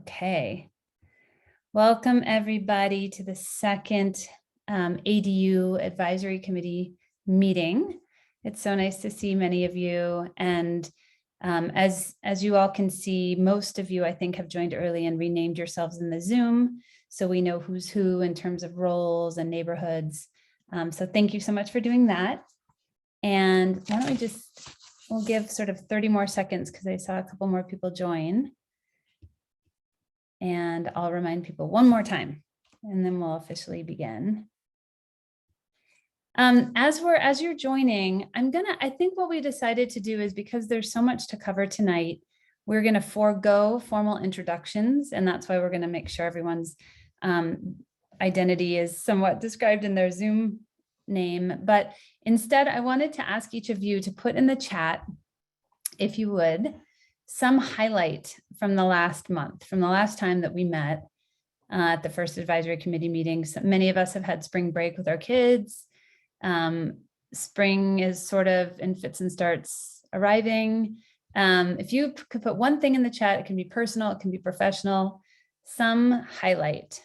Okay. Welcome everybody to the second ADU Advisory Committee meeting. It's so nice to see many of you. And as you all can see, most of you, I think, have joined early and renamed yourselves in the Zoom. So we know who's who in terms of roles and neighborhoods. So thank you so much for doing that. And why don't we we'll give sort of 30 more seconds because I saw a couple more people join. And I'll remind people one more time, and then we'll officially begin. As you're joining, I think what we decided to do is, because there's so much to cover tonight, we're gonna forego formal introductions, and that's why we're gonna make sure everyone's identity is somewhat described in their Zoom name. But instead, I wanted to ask each of you to put in the chat, if you would, some highlight from the last month, from the last time that we met at the first advisory committee meeting. So many of us have had spring break with our kids. Spring is sort of in fits and starts arriving. If you could put one thing in the chat, it can be personal, it can be professional, some highlight,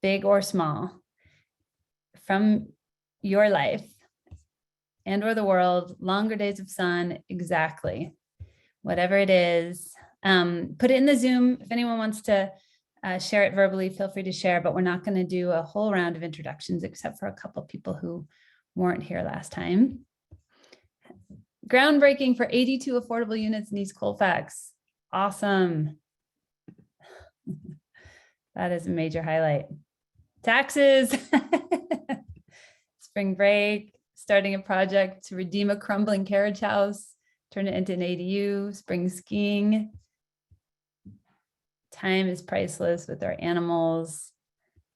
big or small, from your life and or the world, longer days of sun, exactly. Whatever it is, put it in the Zoom. If anyone wants to share it verbally, feel free to share, but we're not going to do a whole round of introductions except for a couple of people who weren't here last time. Groundbreaking for 82 affordable units in East Colfax. Awesome. That is a major highlight. Taxes. Spring break, starting a project to redeem a crumbling carriage house. Turn it into an ADU, spring skiing. Time is priceless with our animals,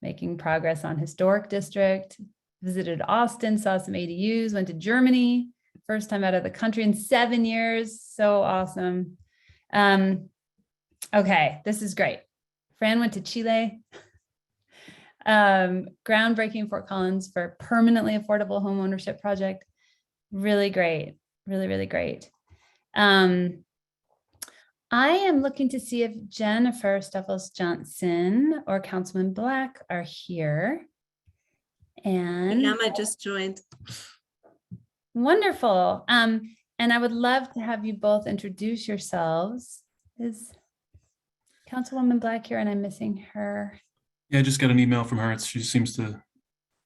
making progress on historic district, visited Austin, saw some ADUs, went to Germany, first time out of the country in 7 years. So awesome. Okay, this is great. Fran went to Chile. Groundbreaking Fort Collins for permanently affordable home ownership project. Really great, really, really great. I am looking to see if Jennifer Steffels-Johnson or Councilman Black are here. And Emma just joined. Wonderful. And I would love to have you both introduce yourselves. Is Councilwoman Black here and I'm missing her? Yeah, I just got an email from her. She seems to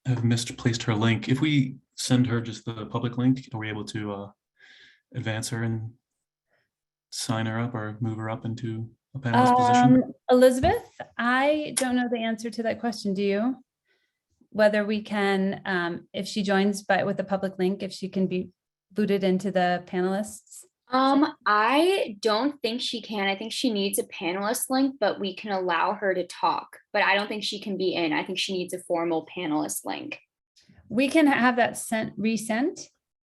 have misplaced her link. If we send her just the public link, are we able to advance her and sign her up or move her up into a panelist position? Elizabeth, I don't know the answer to that question. Do you? Whether we can, if she joins with a public link, if she can be booted into the panelists? I don't think she can. I think she needs a panelist link, but we can allow her to talk. But I don't think she can be in. I think she needs a formal panelist link. We can have that resent.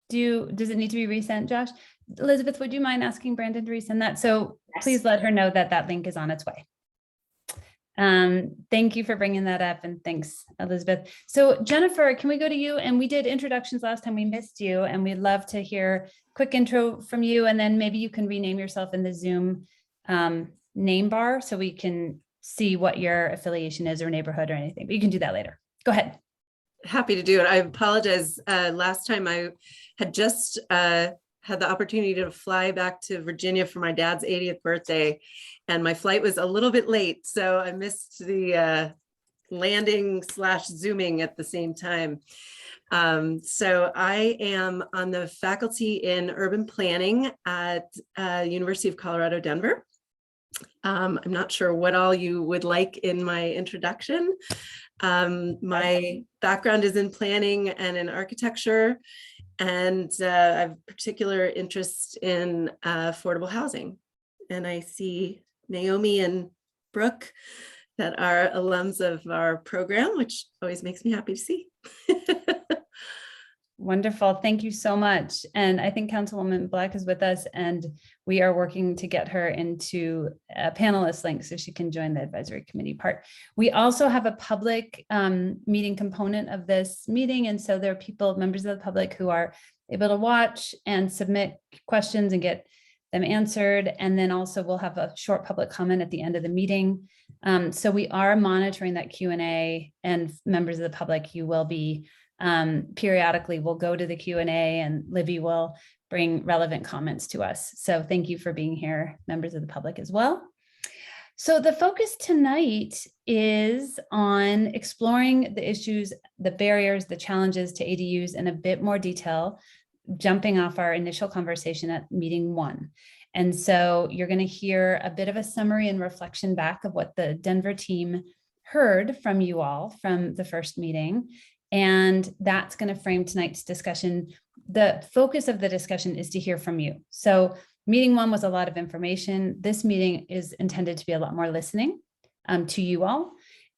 Does it need to be resent, Josh? Elizabeth, would you mind asking Brandon to resend that? So yes. Please let her know that that link is on its way. Thank you for bringing that up, and thanks, Elizabeth. So Jennifer, can we go to you? And we did introductions last time, we missed you, and we'd love to hear a quick intro from you, and then maybe you can rename yourself in the Zoom name bar so we can see what your affiliation is or neighborhood or anything, but you can do that later. Go ahead. Happy to do it. I apologize. Last time I had just had the opportunity to fly back to Virginia for my dad's 80th birthday, and my flight was a little bit late, so I missed the landing / zooming at the same time. So I am on the faculty in urban planning at University of Colorado, Denver. I'm not sure what all you would like in my introduction. My background is in planning and in architecture, and I have particular interest in affordable housing. And I see Naomi and Brooke that are alums of our program, which always makes me happy to see. Wonderful. Thank you so much. And I think Councilwoman Black is with us, and we are working to get her into a panelist link so she can join the advisory committee part. We also have a public meeting component of this meeting. And so there are members of the public who are able to watch and submit questions and get them answered. And then also we'll have a short public comment at the end of the meeting. So we are monitoring that Q&A, and members of the public, you will be periodically, we'll go to the Q&A and Livy will bring relevant comments to us. So thank you for being here, members of the public as well. So the focus tonight is on exploring the issues, the barriers, the challenges to ADUs in a bit more detail, jumping off our initial conversation at meeting 1. And so you're going to hear a bit of a summary and reflection back of what the Denver team heard from you all from the first meeting. And that's going to frame tonight's discussion. The focus of the discussion is to hear from you. So meeting 1 was a lot of information. This meeting is intended to be a lot more listening to you all.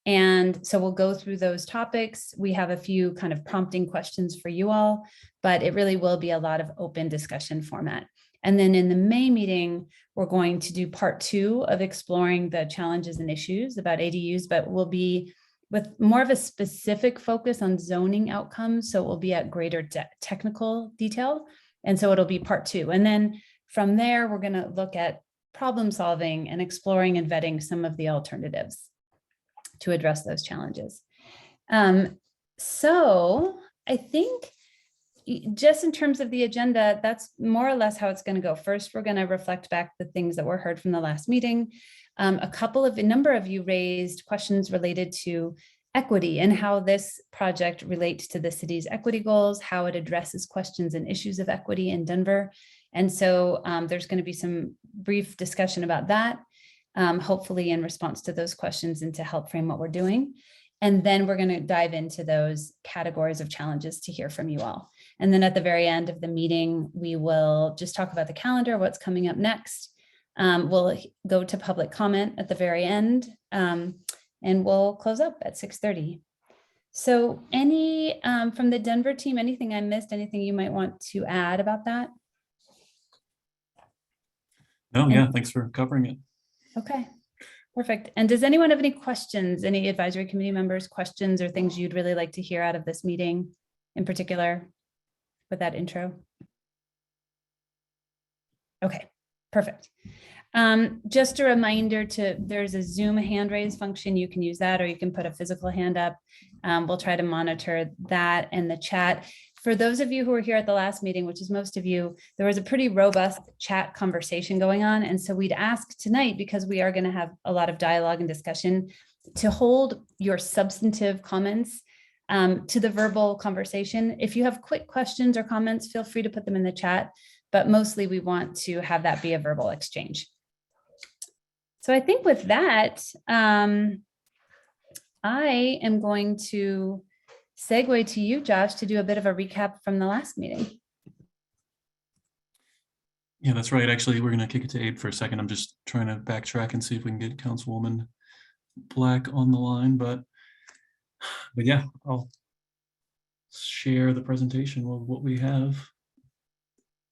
And so we'll go through those topics. We have a few kind of prompting questions for you all, but it really will be a lot of open discussion format. And then in the May meeting, we're going to do part 2 of exploring the challenges and issues about ADUs, but we'll be with more of a specific focus on zoning outcomes. So it will be at greater technical detail. And so it'll be part 2. And then from there, we're going to look at problem solving and exploring and vetting some of the alternatives to address those challenges. So I think just in terms of the agenda, that's more or less how it's going to go. First, we're going to reflect back the things that were heard from the last meeting. A number of you raised questions related to equity and how this project relates to the city's equity goals, how it addresses questions and issues of equity in Denver. And so there's going to be some brief discussion about that, hopefully in response to those questions and to help frame what we're doing. And then we're going to dive into those categories of challenges to hear from you all. And then at the very end of the meeting, we will just talk about the calendar, what's coming up next. We'll go to public comment at the very end, and we'll close up at 6:30. So any from the Denver team, anything I missed, anything you might want to add about that? No, yeah, thanks for covering it. Okay, perfect. And does anyone have any questions, any advisory committee members, questions or things you'd really like to hear out of this meeting in particular with that intro? Okay, perfect. Just a reminder there's a Zoom hand raise function. You can use that, or you can put a physical hand up. We'll try to monitor that in the chat. For those of you who were here at the last meeting, which is most of you, there was a pretty robust chat conversation going on. And so we'd ask tonight, because we are going to have a lot of dialogue and discussion, to hold your substantive comments to the verbal conversation. If you have quick questions or comments, feel free to put them in the chat, but mostly we want to have that be a verbal exchange. So I think with that, I am going to segue to you, Josh, to do a bit of a recap from the last meeting. Yeah, that's right. Actually, we're going to kick it to Abe for a second. I'm just trying to backtrack and see if we can get Councilwoman Black on the line. But yeah, I'll share the presentation of what we have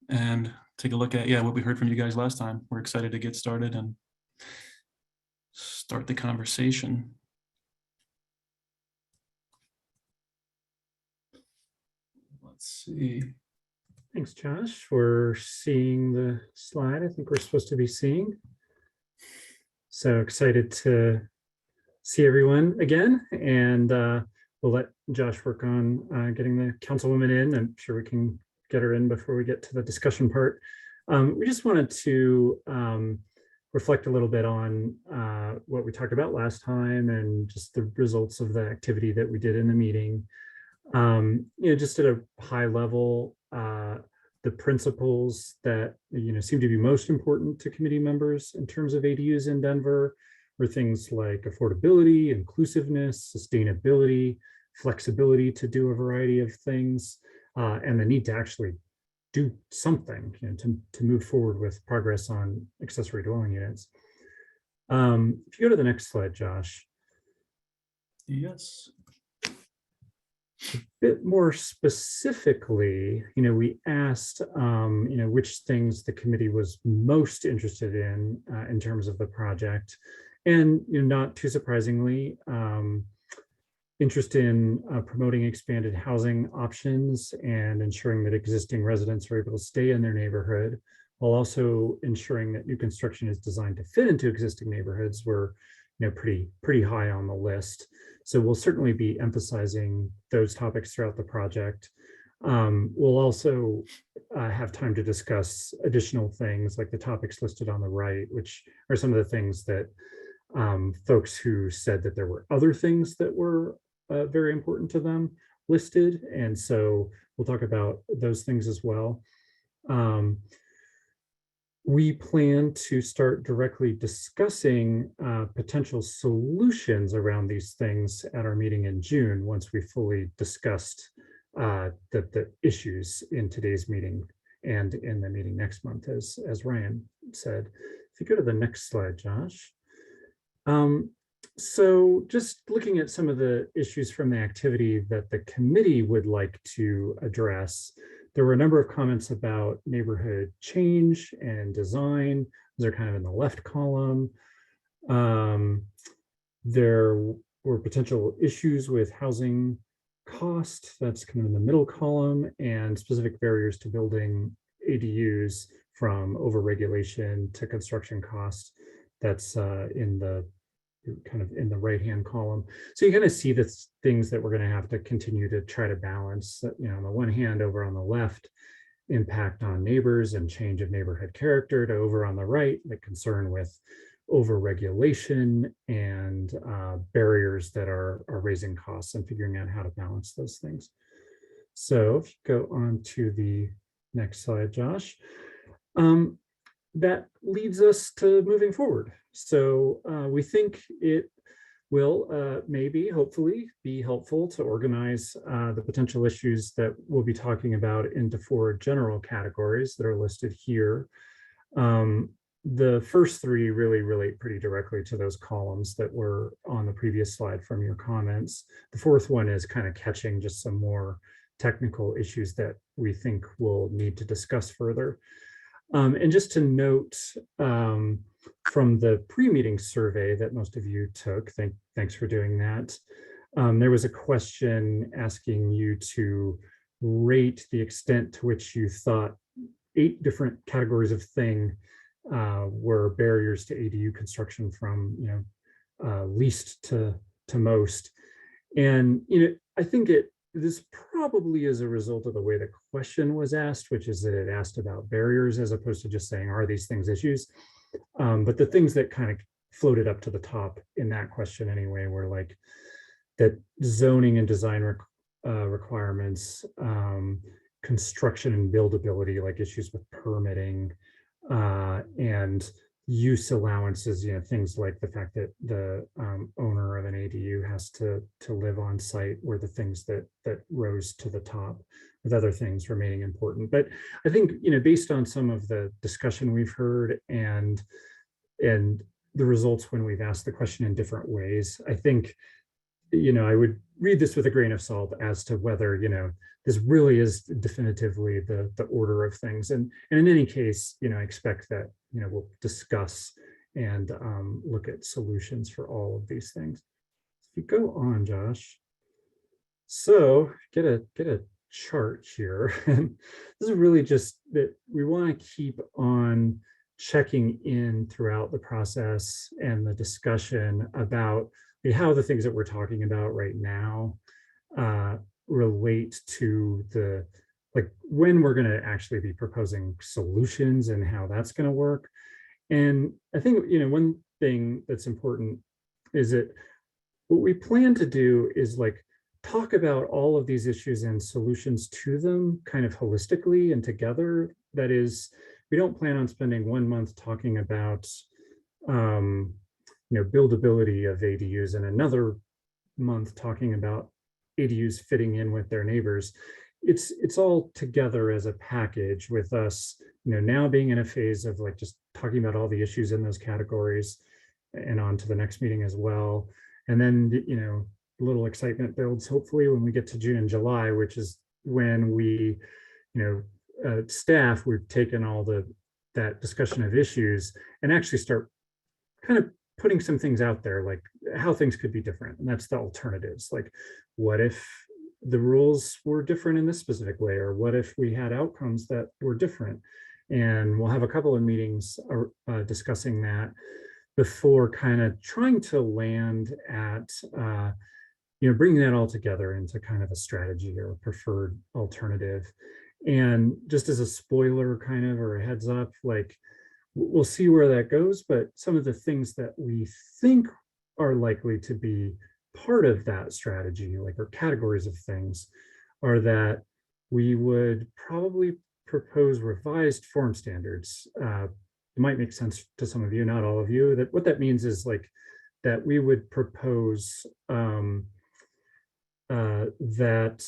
and take a look at, what we heard from you guys last time. We're excited to get started and start the conversation. Let's see. Thanks, Josh. We're seeing the slide I think we're supposed to be seeing. So excited to see everyone again. And we'll let Josh work on getting the councilwoman in. I'm sure we can get her in before we get to the discussion part. We just wanted to reflect a little bit on what we talked about last time and just the results of the activity that we did in the meeting. Just at a high level, the principles that seem to be most important to committee members in terms of ADUs in Denver are things like affordability, inclusiveness, sustainability, flexibility to do a variety of things, and the need to actually do something to move forward with progress on accessory dwelling units. If you go to the next slide, Josh. Yes. A bit more specifically, we asked, which things the committee was most interested in terms of the project. And not too surprisingly, interest in promoting expanded housing options and ensuring that existing residents are able to stay in their neighborhood while also ensuring that new construction is designed to fit into existing neighborhoods were, pretty high on the list. So we'll certainly be emphasizing those topics throughout the project. We'll also have time to discuss additional things like the topics listed on the right, which are some of the things that folks who said that there were other things that were very important to them listed. And so we'll talk about those things as well. We plan to start directly discussing potential solutions around these things at our meeting in June, once we fully discussed the issues in today's meeting and in the meeting next month, as Ryan said. If you go to the next slide, Josh. So just looking at some of the issues from the activity that the committee would like to address, there were a number of comments about neighborhood change and design. Those are kind of in the left column. There were potential issues with housing cost, that's kind of in the middle column, and specific barriers to building ADUs, from overregulation to construction cost. That's in the right-hand column. So you kind of see the things that we're going to have to continue to try to balance. On the one hand, over on the left, impact on neighbors and change of neighborhood character, to over on the right, the concern with overregulation and barriers that are raising costs, and figuring out how to balance those things. So if you go on to the next slide, Josh, that leads us to moving forward. So we think it will maybe, hopefully, be helpful to organize the potential issues that we'll be talking about into 4 general categories that are listed here. The first 3 really relate pretty directly to those columns that were on the previous slide from your comments. The 4th one is kind of catching just some more technical issues that we think we'll need to discuss further. And just to note, from the pre-meeting survey that most of you took, thanks for doing that, there was a question asking you to rate the extent to which you thought 8 different categories of thing were barriers to ADU construction, from least to most. And I think this probably is a result of the way the question was asked, which is that it asked about barriers as opposed to just saying, are these things issues? But the things that kind of floated up to the top in that question anyway were like that zoning and design requirements, construction and buildability, like issues with permitting, and use allowances, things like the fact that the owner of an ADU has to live on site, were the things that rose to the top, with other things remaining important. But I think, based on some of the discussion we've heard and the results when we've asked the question in different ways, I think, I would read this with a grain of salt as to whether, this really is definitively the order of things. And in any case, I expect that, we'll discuss and look at solutions for all of these things. If you go on, Josh. So get a chart here. And this is really just that we want to keep on checking in throughout the process and the discussion about how the things that we're talking about right now relate to when we're going to actually be proposing solutions and how that's going to work. And I think, one thing that's important is that what we plan to do is talk about all of these issues and solutions to them kind of holistically and together. That is, we don't plan on spending 1 month talking about buildability of ADUs and another month talking about ADUs fitting in with their neighbors. It's all together as a package, with us now being in a phase of just talking about all the issues in those categories and on to the next meeting as well. And then a little excitement builds hopefully when we get to June and July, which is when we staff, we've taken all that discussion of issues and actually start kind of putting some things out there, like how things could be different. And that's the alternatives. Like, what if the rules were different in this specific way? Or what if we had outcomes that were different? And we'll have a couple of meetings discussing that before kind of trying to land at, bringing that all together into kind of a strategy or a preferred alternative. And just as a spoiler kind of, or a heads up, like we'll see where that goes, but some of the things that we think are likely to be part of that strategy, like our categories of things, are that we would probably propose revised form standards. It might make sense to some of you, not all of you. That what that means is like that we would propose that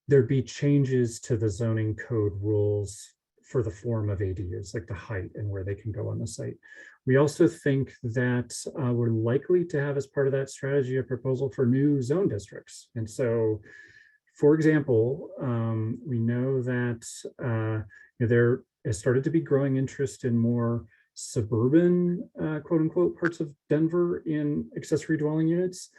there be changes to the zoning code rules for the form of ADUs, like the height and where they can go on the site. We also think that we're likely to have as part of that strategy a proposal for new zone districts. And so, for example, we know that there has started to be growing interest in more suburban, quote unquote, parts of Denver in accessory dwelling units.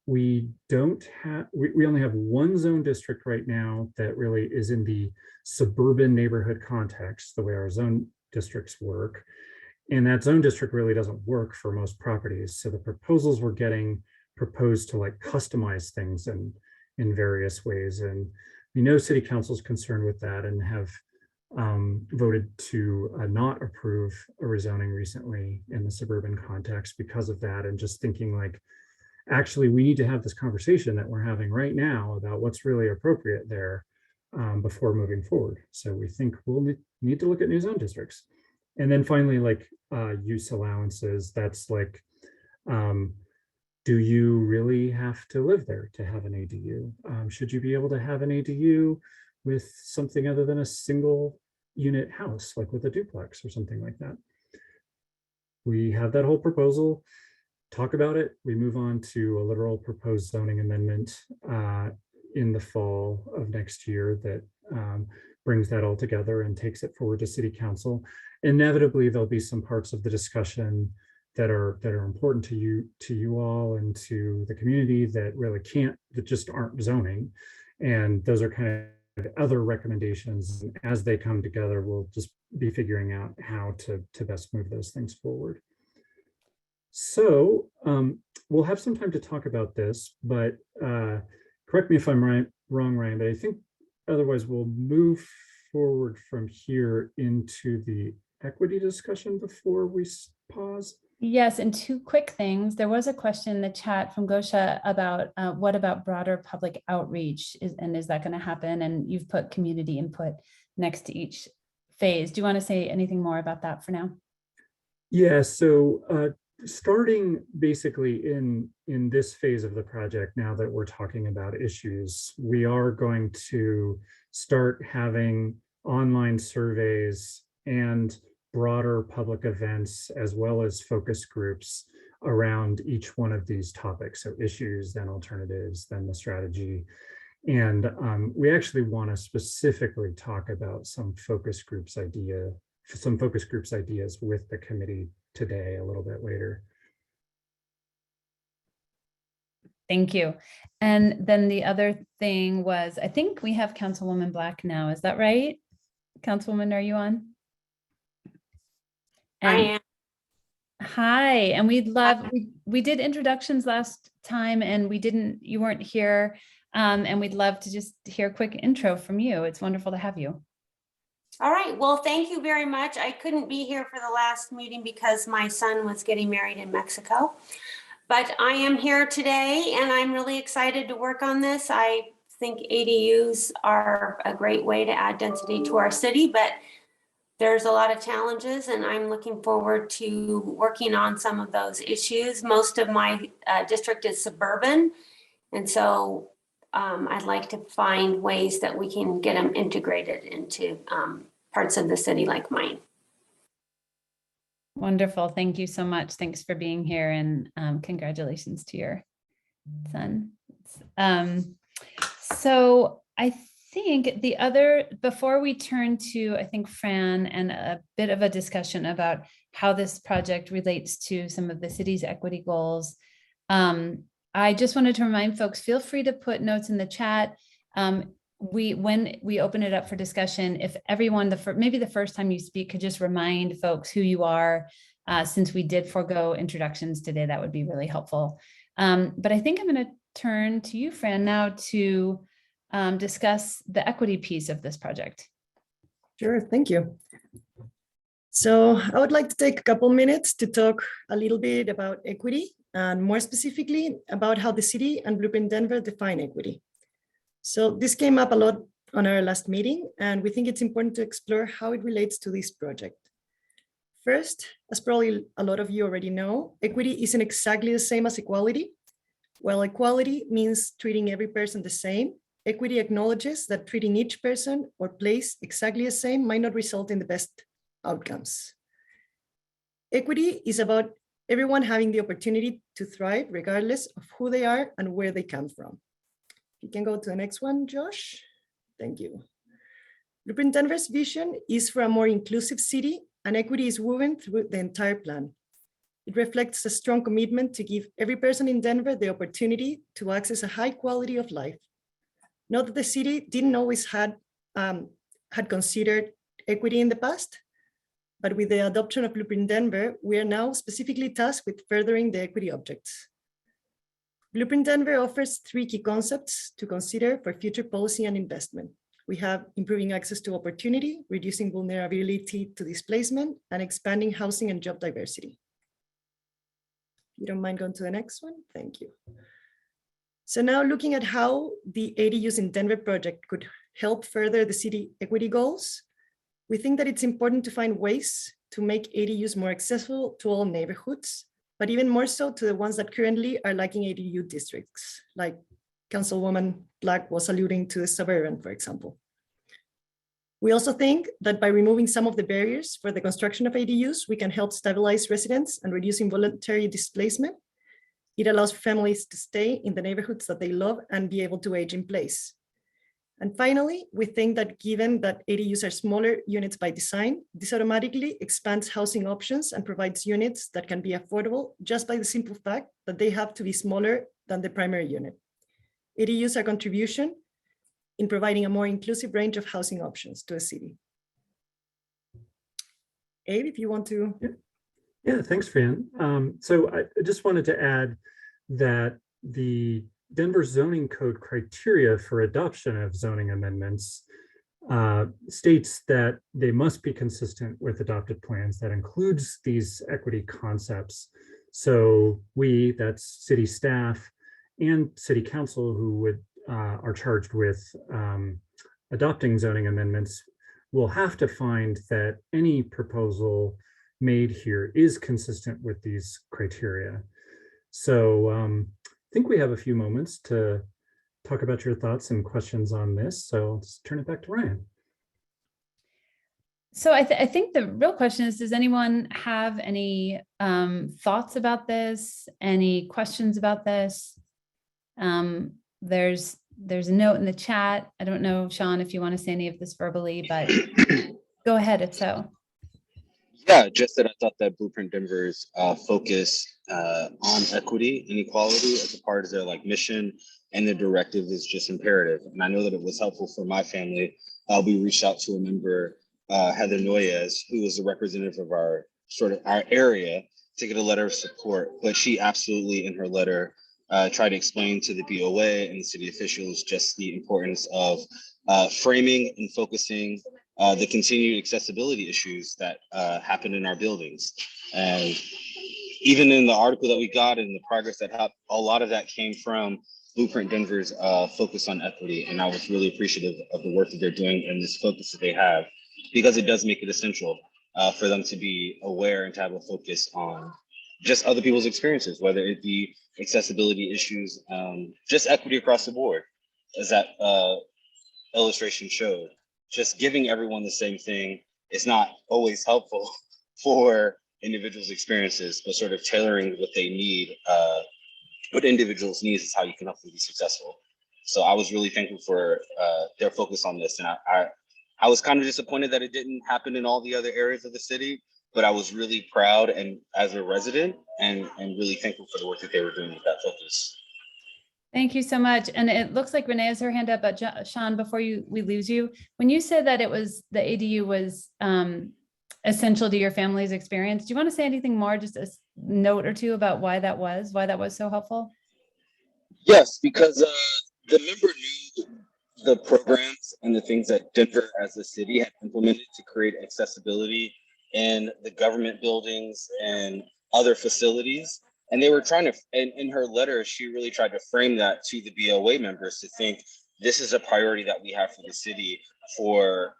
We only have one zone district right now that really is in the suburban neighborhood context, the way our zone districts work. And that zone district really doesn't work for most properties. So the proposals we're getting proposed to like customize things in various ways. And we know City Council's concerned with that and have voted to not approve a rezoning recently in the suburban context because of that. And just thinking like, actually, we need to have this conversation that we're having right now about what's really appropriate there before moving forward. So we think we'll need to look at new zone districts. And then finally, like use allowances, that's like, do you really have to live there to have an ADU? Should you be able to have an ADU with something other than a single unit house, like with a duplex or something like that? We have that whole proposal, talk about it. We move on to a literal proposed zoning amendment in the fall of next year that brings that all together and takes it forward to City Council. Inevitably, there'll be some parts of the discussion that are important to you all and to the community that really that just aren't zoning. And those are kind of other recommendations. And as they come together, we'll just be figuring out how to best move those things forward. So we'll have some time to talk about this, but correct me if I'm wrong, Ryan, but I think otherwise we'll move forward from here into the equity discussion before we pause. Yes, and two quick things. There was a question in the chat from Gosha about what about broader public outreach and is that going to happen? And you've put community input next to each phase. Do you want to say anything more about that for now? Yeah, so starting basically in this phase of the project, now that we're talking about issues, we are going to start having online surveys and broader public events, as well as focus groups around each one of these topics. So issues, then alternatives, then the strategy. And we actually want to specifically talk about some focus groups ideas with the committee today, a little bit later. Thank you. And then the other thing was, I think we have Councilwoman Black now. Is that right? Councilwoman, are you on? I am. Hi, and we did introductions last time and you weren't here. And we'd love to just hear a quick intro from you. It's wonderful to have you. All right. Well, thank you very much. I couldn't be here for the last meeting because my son was getting married in Mexico. But I am here today and I'm really excited to work on this. I think ADUs are a great way to add density to our city, but there's a lot of challenges and I'm looking forward to working on some of those issues. Most of my district is suburban. And so I'd like to find ways that we can get them integrated into parts of the city like mine. Wonderful. Thank you so much. Thanks for being here and congratulations to your son. So I think before we turn to, I think, Fran and a bit of a discussion about how this project relates to some of the city's equity goals, I just wanted to remind folks, feel free to put notes in the chat. when we open it up for discussion, if everyone, maybe the first time you speak could just remind folks who you are, since we did forego introductions today, that would be really helpful. But I think I'm going to turn to you, Fran, now to discuss the equity piece of this project. Sure, thank you. So I would like to take a couple minutes to talk a little bit about equity, and more specifically about how the city and Blueprint Denver define equity. So this came up a lot on our last meeting, and we think it's important to explore how it relates to this project. First, as probably a lot of you already know, equity isn't exactly the same as equality. While equality means treating every person the same, equity acknowledges that treating each person or place exactly the same might not result in the best outcomes. Equity is about everyone having the opportunity to thrive regardless of who they are and where they come from. You can go to the next one, Josh. Thank you. Blueprint Denver's vision is for a more inclusive city, and equity is woven through the entire plan. It reflects a strong commitment to give every person in Denver the opportunity to access a high quality of life. Not that the city didn't always had considered equity in the past, but with the adoption of Blueprint Denver, we are now specifically tasked with furthering the equity objectives. Blueprint Denver offers 3 key concepts to consider for future policy and investment. We have improving access to opportunity, reducing vulnerability to displacement, and expanding housing and job diversity. If you don't mind going to the next one, thank you. So now looking at how the ADUs in Denver project could help further the city equity goals, we think that it's important to find ways to make ADUs more accessible to all neighborhoods, but even more so to the ones that currently are lacking ADU districts, like Councilwoman Black was alluding to the suburban, for example. We also think that by removing some of the barriers for the construction of ADUs, we can help stabilize residents and reduce involuntary displacement. It allows families to stay in the neighborhoods that they love and be able to age in place. And finally, we think that given that ADUs are smaller units by design, this automatically expands housing options and provides units that can be affordable just by the simple fact that they have to be smaller than the primary unit. ADUs are a contribution in providing a more inclusive range of housing options to a city. Abe, if you want to. Yeah, thanks, Fran. So I just wanted to add that the Denver zoning code criteria for adoption of zoning amendments states that they must be consistent with adopted plans. That includes these equity concepts. So we, that's city staff and city council, who are charged with adopting zoning amendments, will have to find that any proposal made here is consistent with these criteria. So I think we have a few moments to talk about your thoughts and questions on this. So I'll just turn it back to Ryan. So I think the real question is, does anyone have any thoughts about this? Any questions about this? There's a note in the chat. I don't know, Sean, if you want to say any of this verbally, but go ahead if so. Yeah, just that I thought that Blueprint Denver's focus on equity and equality as a part of their mission and their directive is just imperative. And I know that it was helpful for my family. We reached out to a member, Heather Noyes, who is the representative of our area, to get a letter of support. But she absolutely, in her letter, tried to explain to the BOA and the city officials just the importance of framing and focusing the continued accessibility issues that happen in our buildings. And even in the article that we got and the progress that happened, a lot of that came from Blueprint Denver's focus on equity. And I was really appreciative of the work that they're doing and this focus that they have, because it does make it essential for them to be aware and to have a focus on just other people's experiences, whether it be accessibility issues, just equity across the board, as that illustration showed. Just giving everyone the same thing is not always helpful for individuals' experiences, but sort of tailoring what they need, what individuals need is how you can help them be successful. So I was really thankful for their focus on this. And I was kind of disappointed that it didn't happen in all the other areas of the city, but I was really proud and as a resident and really thankful for the work that they were doing with that focus. Thank you so much. And it looks like Renee has her hand up, but Sean, before we lose you, when you said that it was the ADU was essential to your family's experience, do you want to say anything more, just a note or two about why that was so helpful? Yes, because the member knew the programs and the things that Denver as a city had implemented to create accessibility in the government buildings and other facilities. And they were trying to, in her letter, she really tried to frame that to the BOA members to think this is a priority that we have for the city for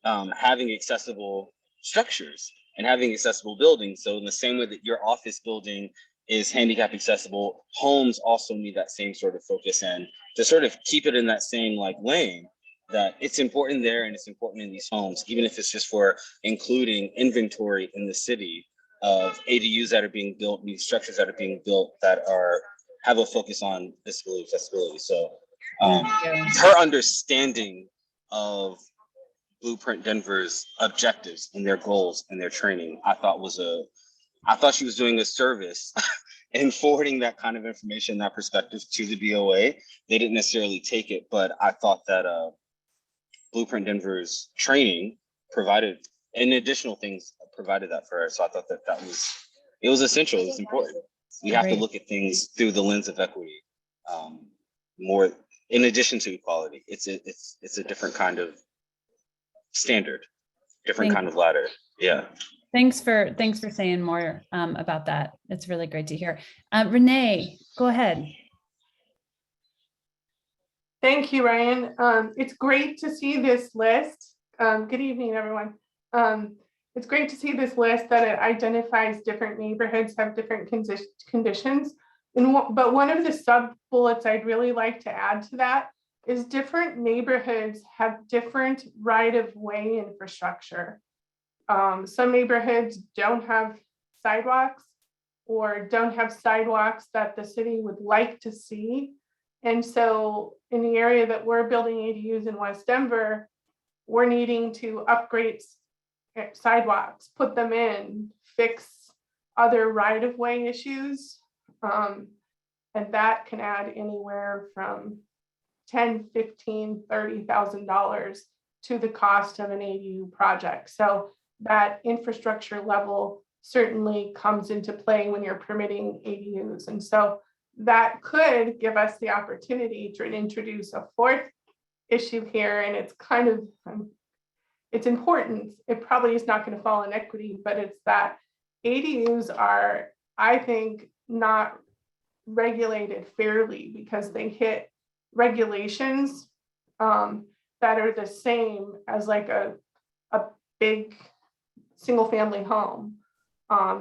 having accessible structures and having accessible buildings. So in the same way that your office building is handicap accessible, homes also need that same sort of focus, and to sort of keep it in that same like lane, that it's important there and it's important in these homes, even if it's just for including inventory in the city of ADUs that are being built, new structures that are being built that have a focus on disability accessibility. So her understanding of Blueprint Denver's objectives and their goals and their training, I thought she was doing a service in forwarding that kind of information, that perspective to the BOA. They didn't necessarily take it, but I thought that Blueprint Denver's training provided, and additional things provided that for her. So I thought that it was essential, it was important. We have to look at things through the lens of equity, more in addition to equality. It's a different kind of standard, different kind of ladder. Yeah. Thanks for saying more about that. It's really great to hear. Renee, go ahead. Thank you, Ryan. It's great to see this list. Good evening, everyone. It's great to see this list that it identifies different neighborhoods have different conditions. But one of the sub bullets I'd really like to add to that is different neighborhoods have different right-of-way infrastructure. Some neighborhoods don't have sidewalks or don't have sidewalks that the city would like to see. And so in the area that we're building ADUs in West Denver, we're needing to upgrade sidewalks, put them in, fix other right-of-way issues. And that can add anywhere from $10,000, $15,000, $30,000 to the cost of an ADU project. So that infrastructure level certainly comes into play when you're permitting ADUs. And so that could give us the opportunity to introduce a fourth issue here. And it's kind of, it's important. It probably is not going to fall in equity, but it's that ADUs are, I think, not regulated fairly because they hit regulations that are the same as like a big single family home.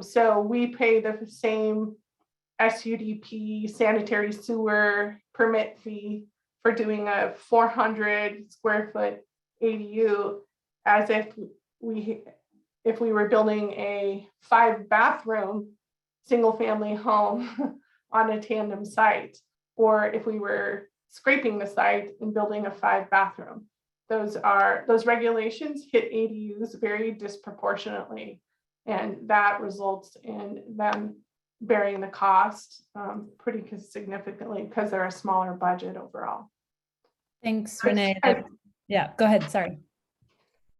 So we pay the same SUDP sanitary sewer permit fee for doing a 400 square foot ADU as if we were building a 5-bathroom single family home on a tandem site, or if we were scraping the site and building a 5-bathroom. Those regulations hit ADUs very disproportionately, and that results in them bearing the cost pretty significantly because they're a smaller budget overall. Thanks, Renee. Yeah, go ahead. Sorry.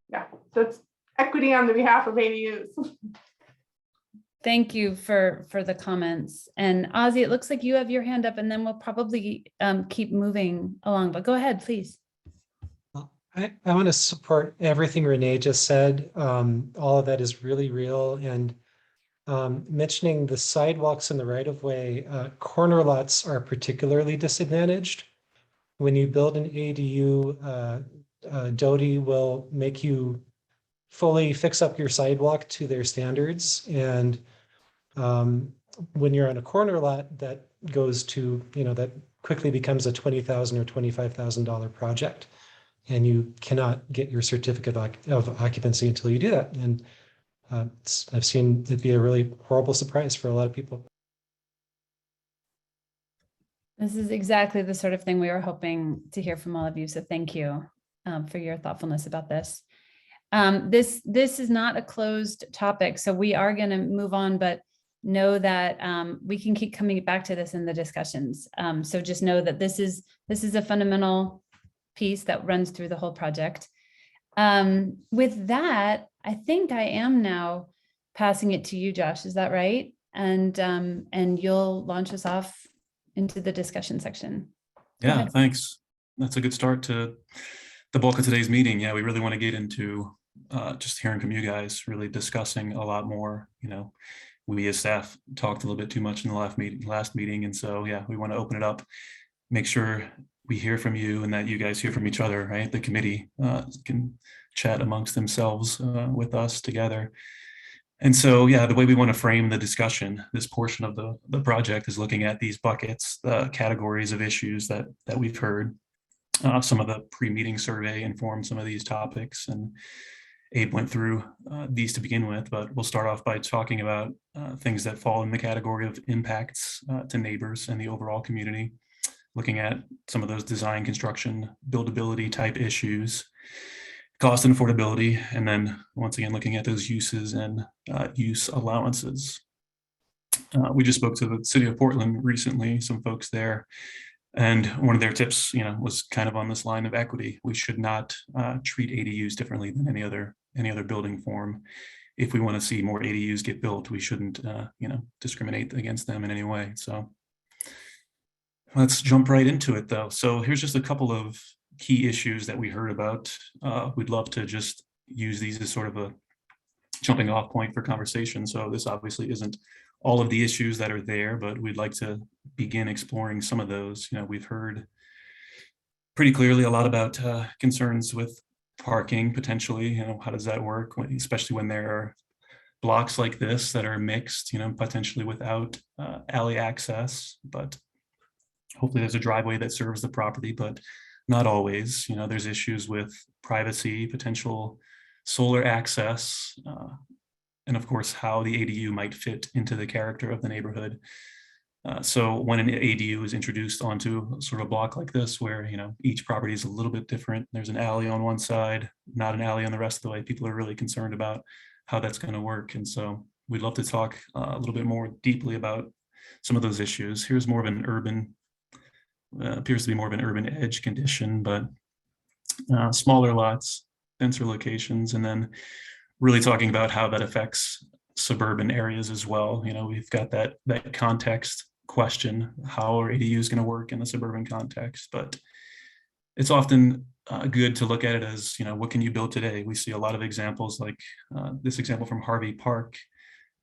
Yeah, so it's equity on the behalf of ADUs. Thank you for the comments. And Ozzy, it looks like you have your hand up, and then we'll probably keep moving along, but go ahead, please. I want to support everything Renee just said. All of that is really real. And mentioning the sidewalks and the right-of-way, corner lots are particularly disadvantaged. When you build an ADU, Doty will make you fully fix up your sidewalk to their standards. And when you're on a corner lot, that goes to, that quickly becomes a $20,000 or $25,000 project. And you cannot get your certificate of occupancy until you do that. And I've seen it be a really horrible surprise for a lot of people. This is exactly the sort of thing we were hoping to hear from all of you. So thank you for your thoughtfulness about this. This is not a closed topic, so we are going to move on, but know that we can keep coming back to this in the discussions. So just know that this is a fundamental piece that runs through the whole project. With that, I think I am now passing it to you, Josh. Is that right? And you'll launch us off into the discussion section. Go Yeah, ahead. thanks. That's a good start to the bulk of today's meeting. Yeah, we really want to get into just hearing from you guys, really discussing a lot more. You know, we as staff talked a little bit too much in the last meeting. And so, yeah, we want to open it up, make sure we hear from you and that you guys hear from each other, right? The committee can chat amongst themselves with us together. And so, yeah, the way we want to frame the discussion, this portion of the project is looking at these buckets, the categories of issues that we've heard. Some of the pre-meeting survey informed some of these topics, and Abe went through these to begin with, but we'll start off by talking about things that fall in the category of impacts to neighbors and the overall community, looking at some of those design, construction, buildability type issues, cost and affordability, and then once again, looking at those uses and use allowances. We just spoke to the city of Portland recently, some folks there, and one of their tips, you know, was kind of on this line of equity. We should not treat ADUs differently than any other building form. If we want to see more ADUs get built, we shouldn't, you know, discriminate against them in any way. So let's jump right into it, though. So here's just a couple of key issues that we heard about. We'd love to just use these as sort of a jumping off point for conversation. So this obviously isn't all of the issues that are there, but we'd like to begin exploring some of those. You know, we've heard pretty clearly a lot about concerns with parking potentially. You know, how does that work, especially when there are blocks like this that are mixed, you know, potentially without alley access, but hopefully there's a driveway that serves the property, but not always. You know, there's issues with privacy, potential solar access, and of course, how the ADU might fit into the character of the neighborhood. So when an ADU is introduced onto sort of a block like this, where, you know, each property is a little bit different, there's an alley on one side, not an alley on the rest of the way, people are really concerned about how that's going to work. And so we'd love to talk a little bit more deeply about some of those issues. Here's more of an urban, appears to be more of an urban edge condition, but smaller lots, denser locations, and then really talking about how that affects suburban areas as well. You know, we've got that context question, how are ADUs going to work in the suburban context? But it's often good to look at it as, you know, what can you build today? We see a lot of examples like this example from Harvey Park,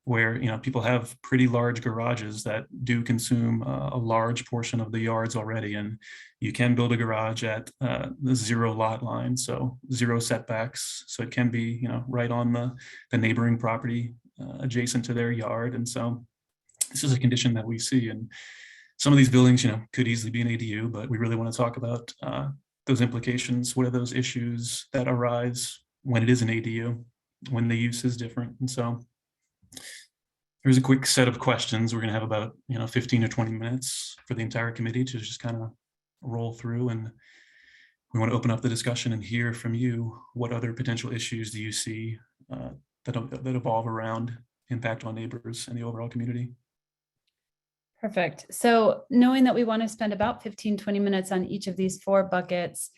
where, you know, people have pretty large garages that do consume a large portion of the yards already. And you can build a garage at the 0 lot line, so 0 setbacks. So it can be, you know, right on the neighboring property adjacent to their yard. And so this is a condition that we see. And some of these buildings, you know, could easily be an ADU, but we really want to talk about those implications. What are those issues that arise when it is an ADU, when the use is different? And so here's a quick set of questions. We're going to have about, you know, 15 or 20 minutes for the entire committee to just kind of roll through, and we want to open up the discussion and hear from you. What other potential issues do you see that evolve around impact on neighbors and the overall community? Perfect. So knowing that we want to spend about 15-20 minutes on each of these 4 buckets,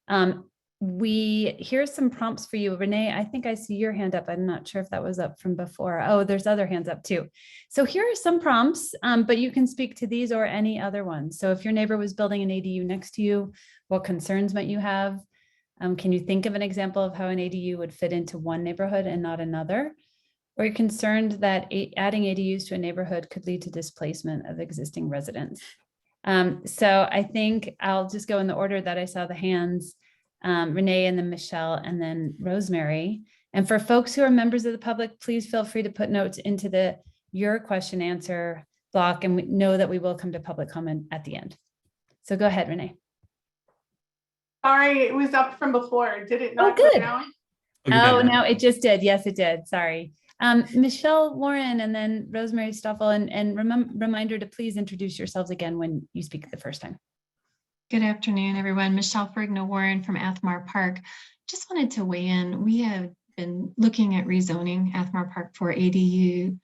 here's some prompts for you. Renee, I think I see your hand up. I'm not sure if that was up from before. Oh, there's other hands up too. So here are some prompts, but you can speak to these or any other ones. So if your neighbor was building an ADU next to you, what concerns might you have? Can you think of an example of how an ADU would fit into one neighborhood and not another? Or you're concerned that adding ADUs to a neighborhood could lead to displacement of existing residents? So I think I'll just go in the order that I saw the hands. Renee, and then Michelle, and then Rosemary. And for folks who are members of the public, please feel free to put notes into your question answer block, and we know that we will come to public comment at the end. So go ahead, Renee. Sorry, it was up from before. Did it not? Oh, good. Go down? Oh, no, it just did. Yes, it did. Sorry. Michelle Warren, and then Rosemary Stoffel, and reminder to please introduce yourselves again when you speak the first time. Good afternoon, everyone. Michelle Fergna Warren from Athmar Park. Just wanted to weigh in. We have been looking at rezoning Athmar Park for ADU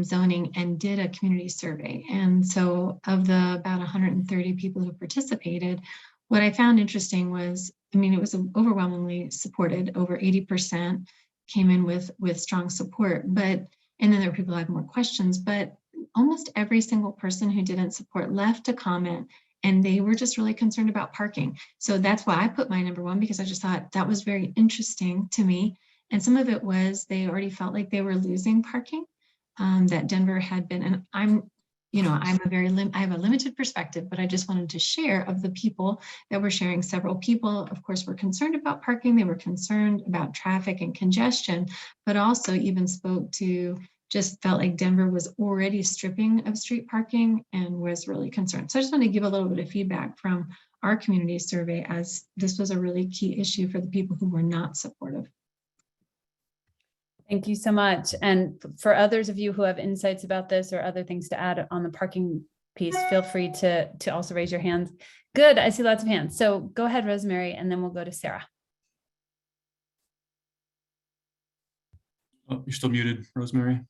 zoning and did a community survey. And so of the about 130 people who participated, what I found interesting was, I mean, it was overwhelmingly supported. Over 80% came in with strong support, but, and then there were people who had more questions, but almost every single person who didn't support left a comment, and they were just really concerned about parking. So that's why I put my number one, because I just thought that was very interesting to me. And some of it was they already felt like they were losing parking, that Denver had been, and I'm I have a limited perspective, but I just wanted to share of the people that were sharing. Several people, of course, were concerned about parking. They were concerned about traffic and congestion, but also even spoke to, just felt like Denver was already stripping of street parking and was really concerned. So I just want to give a little bit of feedback from our community survey, as this was a really key issue for the people who were not supportive. Thank you so much. And for others of you who have insights about this or other things to add on the parking piece, feel free to also raise your hands. Good, I see lots of hands. So go ahead, Rosemary, and then we'll go to Sarah. Oh, you're still muted, Rosemary.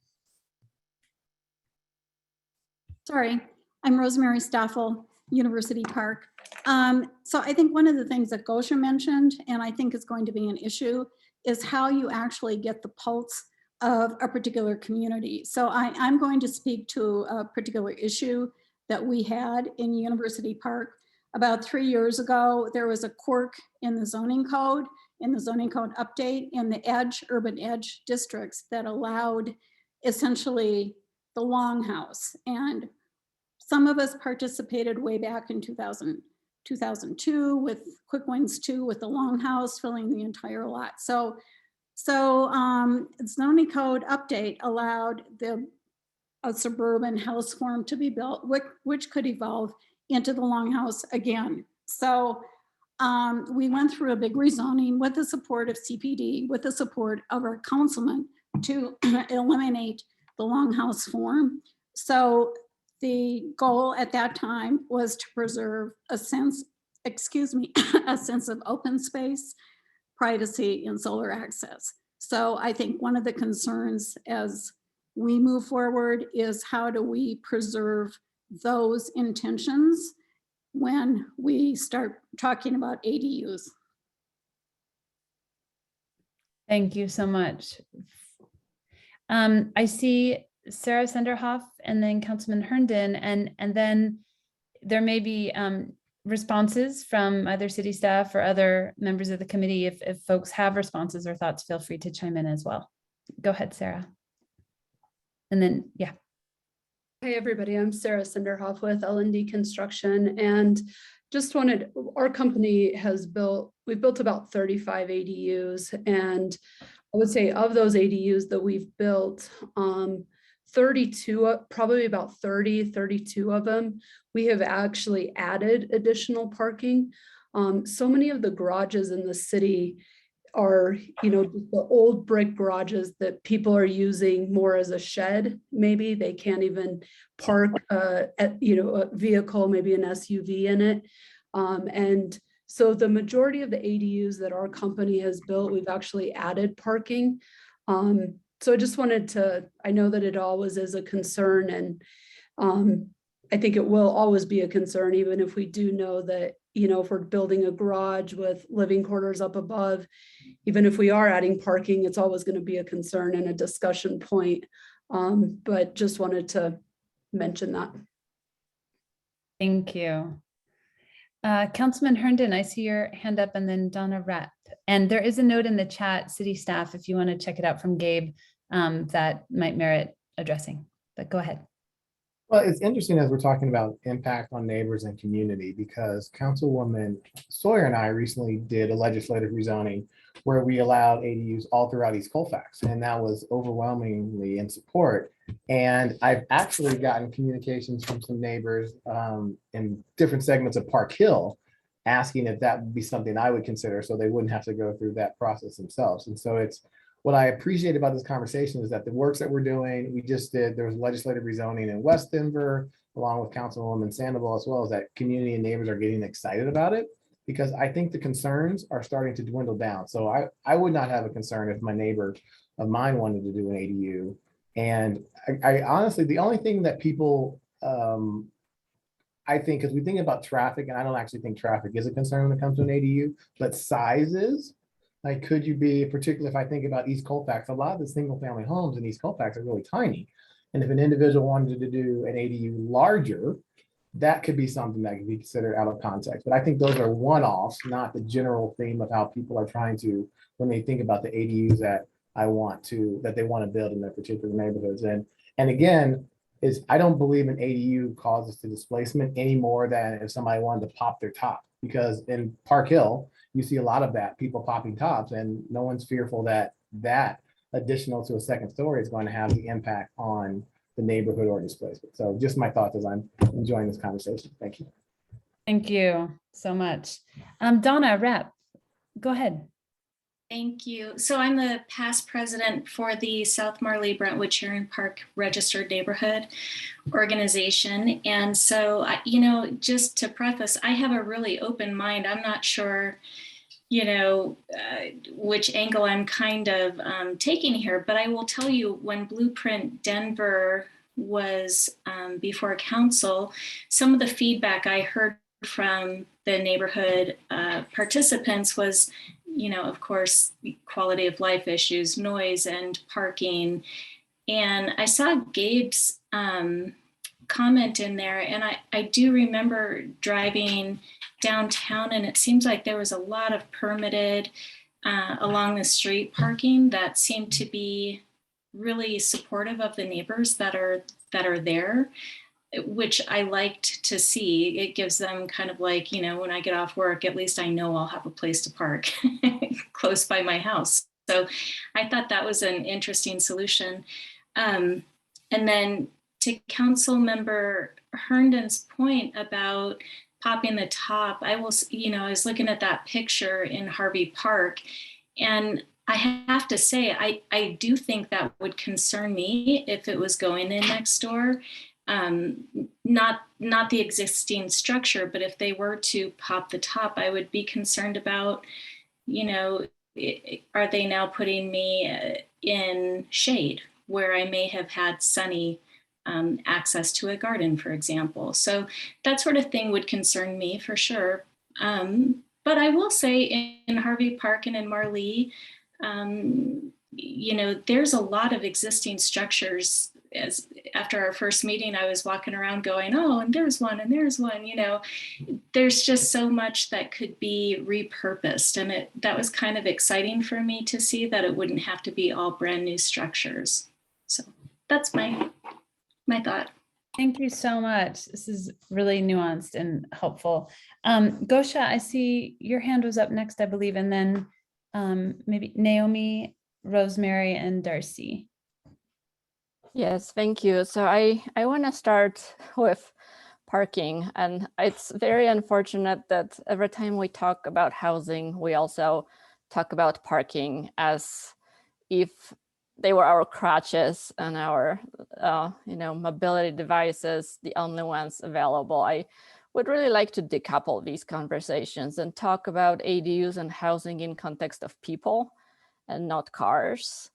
Sorry, I'm Rosemary Stoffel, University Park. So I think one of the things that Gosha mentioned, and I think is going to be an issue, is how you actually get the pulse of a particular community. So I'm going to speak to a particular issue that we had in University Park. About 3 years ago, there was a quirk in the zoning code update in the urban edge districts that allowed essentially the longhouse. And some of us participated way back in 2002 with Quick Wings 2 with the longhouse filling the entire lot. So zoning code update allowed a suburban house form to be built, which could evolve into the longhouse again. So we went through a big rezoning with the support of CPD, with the support of our councilman to eliminate the longhouse form. So the goal at that time was to preserve a sense of open space, privacy, and solar access. So I think one of the concerns as we move forward is how do we preserve those intentions when we start talking about ADUs. Thank you so much. I see Sarah Senderhoff and then Councilman Herndon, and then there may be responses from either city staff or other members of the committee. If folks have responses or thoughts, feel free to chime in as well. Go ahead, Sarah. And then, yeah. Hey everybody, I'm Sarah Senderhoff with L&D Construction, and just wanted, our company we've built about 35 ADUs, and I would say of those ADUs that we've built, 32, probably about 32 of them, we have actually added additional parking. So many of the garages in the city are, the old brick garages that people are using more as a shed. Maybe they can't even park a vehicle, maybe an SUV in it. And so the majority of the ADUs that our company has built, we've actually added parking. So I just wanted to, I know that it always is a concern, and I think it will always be a concern, even if we do know that, if we're building a garage with living quarters up above, even if we are adding parking, it's always going to be a concern and a discussion point. But just wanted to mention that. Thank you. Councilman Herndon, I see your hand up, and then Donna Rep. And there is a note in the chat, city staff, if you want to check it out from Gabe, that might merit addressing, but go ahead. Well, it's interesting as we're talking about impact on neighbors and community, because Councilwoman Sawyer and I recently did a legislative rezoning where we allowed ADUs all throughout East Colfax, and that was overwhelmingly in support. And I've actually gotten communications from some neighbors in different segments of Park Hill asking if that would be something I would consider, so they wouldn't have to go through that process themselves. And so it's, what I appreciate about this conversation is that the works that we're doing, there was legislative rezoning in West Denver, along with Councilwoman Sandoval, as well as that community and neighbors are getting excited about it, because I think the concerns are starting to dwindle down. So I would not have a concern if my neighbor of mine wanted to do an ADU And I honestly, the only thing that people, I think, because we think about traffic, and I don't actually think traffic is a concern when it comes to an ADU, but sizes, like, could you be, particularly if I think about East Colfax, a lot of the single family homes in East Colfax are really tiny. And if an individual wanted to do an ADU larger, that could be something that could be considered out of context. But I think those are one-offs, not the general theme of how people are trying to, when they think about the ADUs that they want to build in their particular neighborhoods. And again, I don't believe an ADU causes the displacement any more than if somebody wanted to pop their top. Because in Park Hill, you see a lot of that, people popping tops, and no one's fearful that additional to a second story is going to have the impact on the neighborhood or displacement. So just my thoughts as I'm enjoying this conversation. Thank you. Thank you so much. Donna, Rep, go ahead. Thank you. So I'm the past president for the South Marley Brentwood Sharon Park Registered Neighborhood Organization. And so, just to preface, I have a really open mind. I'm not sure, which angle I'm kind of taking here, but I will tell you, when Blueprint Denver was before council, some of the feedback I heard from the neighborhood participants was, of course, quality of life issues, noise and parking. And I saw Gabe's comment in there, and I do remember driving downtown, and it seems like there was a lot of permitted along the street parking that seemed to be really supportive of the neighbors that are there, which I liked to see. It gives them kind of like, when I get off work, at least I know I'll have a place to park close by my house. So I thought that was an interesting solution. And then to Council Member Herndon's point about popping the top, I was looking at that picture in Harvey Park, and I have to say, I do think that would concern me if it was going in next door. Not the existing structure, but if they were to pop the top, I would be concerned about, are they now putting me in shade where I may have had sunny access to a garden, for example. So that sort of thing would concern me for sure. But I will say in Harvey Park and in Marlee, there's a lot of existing structures. As after our first meeting, I was walking around going, oh, and there's one, there's just so much that could be repurposed. And that was kind of exciting for me to see that it wouldn't have to be all brand new structures. So that's my thought. Thank you so much. This is really nuanced and helpful. Gosha, I see your hand was up next, I believe, and then maybe Naomi, Rosemary, and Darcy. Yes, thank you. So I want to start with parking, and it's very unfortunate that every time we talk about housing, we also talk about parking as if they were our crutches and our mobility devices, the only ones available. I would really like to decouple these conversations and talk about ADUs and housing in context of people and not cars.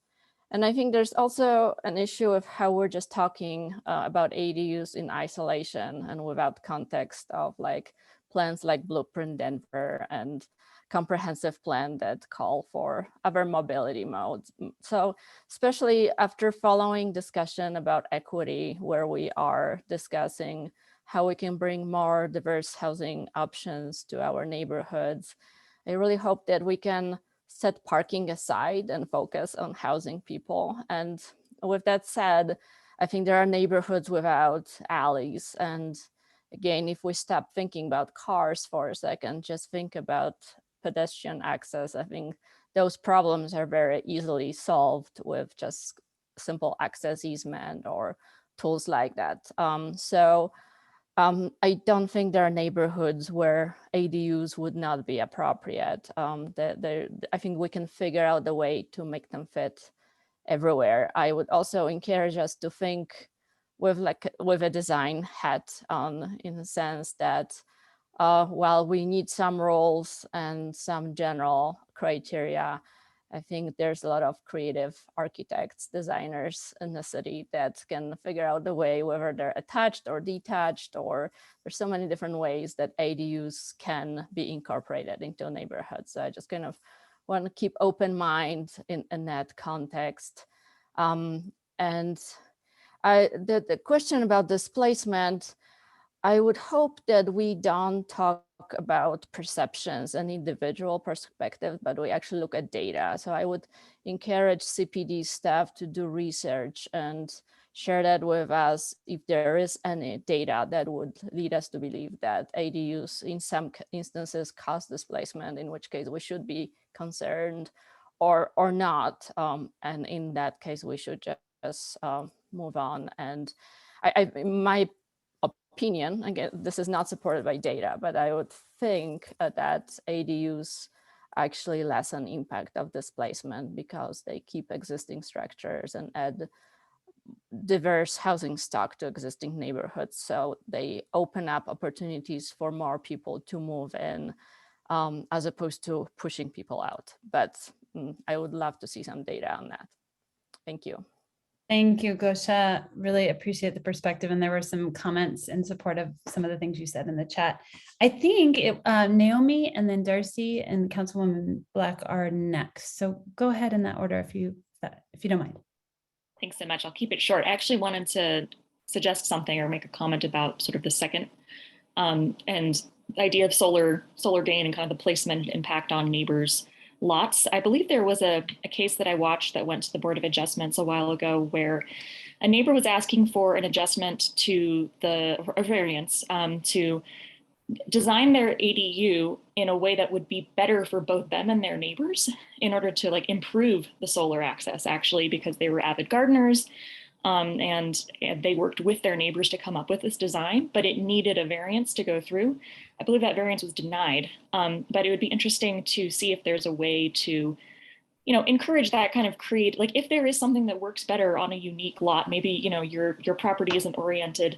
And I think there's also an issue of how we're just talking about ADUs in isolation and without context of like plans like Blueprint Denver and comprehensive plan that call for other mobility modes. So especially after following discussion about equity, where we are discussing how we can bring more diverse housing options to our neighborhoods, I really hope that we can set parking aside and focus on housing people. And with that said, I think there are neighborhoods without alleys. And again, if we stop thinking about cars for a second, just think about pedestrian access, I think those problems are very easily solved with just simple access easement or tools like that. I don't think there are neighborhoods where ADUs would not be appropriate. I think we can figure out a way to make them fit everywhere. I would also encourage us to think with a design hat on, in the sense that while we need some rules and some general criteria, I think there's a lot of creative architects, designers in the city that can figure out the way, whether they're attached or detached, or there's so many different ways that ADUs can be incorporated into a neighborhood. So I just kind of want to keep open mind in that context. And the question about displacement, I would hope that we don't talk about perceptions and individual perspective, but we actually look at data. So I would encourage CPD staff to do research and share that with us if there is any data that would lead us to believe that ADUs in some instances cause displacement, in which case we should be concerned or not. And in that case, we should just move on. And in my opinion, again, this is not supported by data, but I would think that ADUs actually lessen impact of displacement because they keep existing structures and add diverse housing stock to existing neighborhoods. So they open up opportunities for more people to move in, as opposed to pushing people out. But I would love to see some data on that. Thank you. Thank you, Gosha. Really appreciate the perspective. And there were some comments in support of some of the things you said in the chat. I think Naomi and then Darcy and Councilwoman Black are next. So go ahead in that order if you don't mind. Thanks so much. I'll keep it short. I actually wanted to suggest something or make a comment about sort of the second and the idea of solar gain and kind of the placement impact on neighbors' lots. I believe there was a case that I watched that went to the Board of Adjustments a while ago where a neighbor was asking for an adjustment to a variance to design their ADU in a way that would be better for both them and their neighbors in order to like improve the solar access, actually, because they were avid gardeners and they worked with their neighbors to come up with this design, but it needed a variance to go through. I believe that variance was denied, but it would be interesting to see if there's a way to, you know, encourage that kind of create, like if there is something that works better on a unique lot, maybe, you know, your property isn't oriented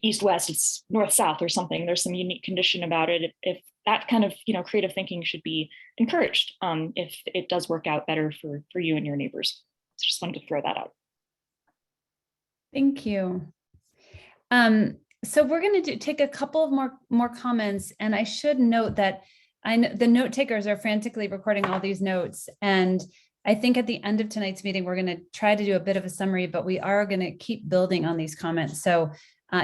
east-west, it's north-south or something, there's some unique condition about it. If that kind of, you know, creative thinking should be encouraged if it does work out better for you and your neighbors. So just wanted to throw that out. Thank you. So we're going to take a couple of more comments, and I should note that I know the note takers are frantically recording all these notes, and I think at the end of tonight's meeting we're going to try to do a bit of a summary, but we are going to keep building on these comments. So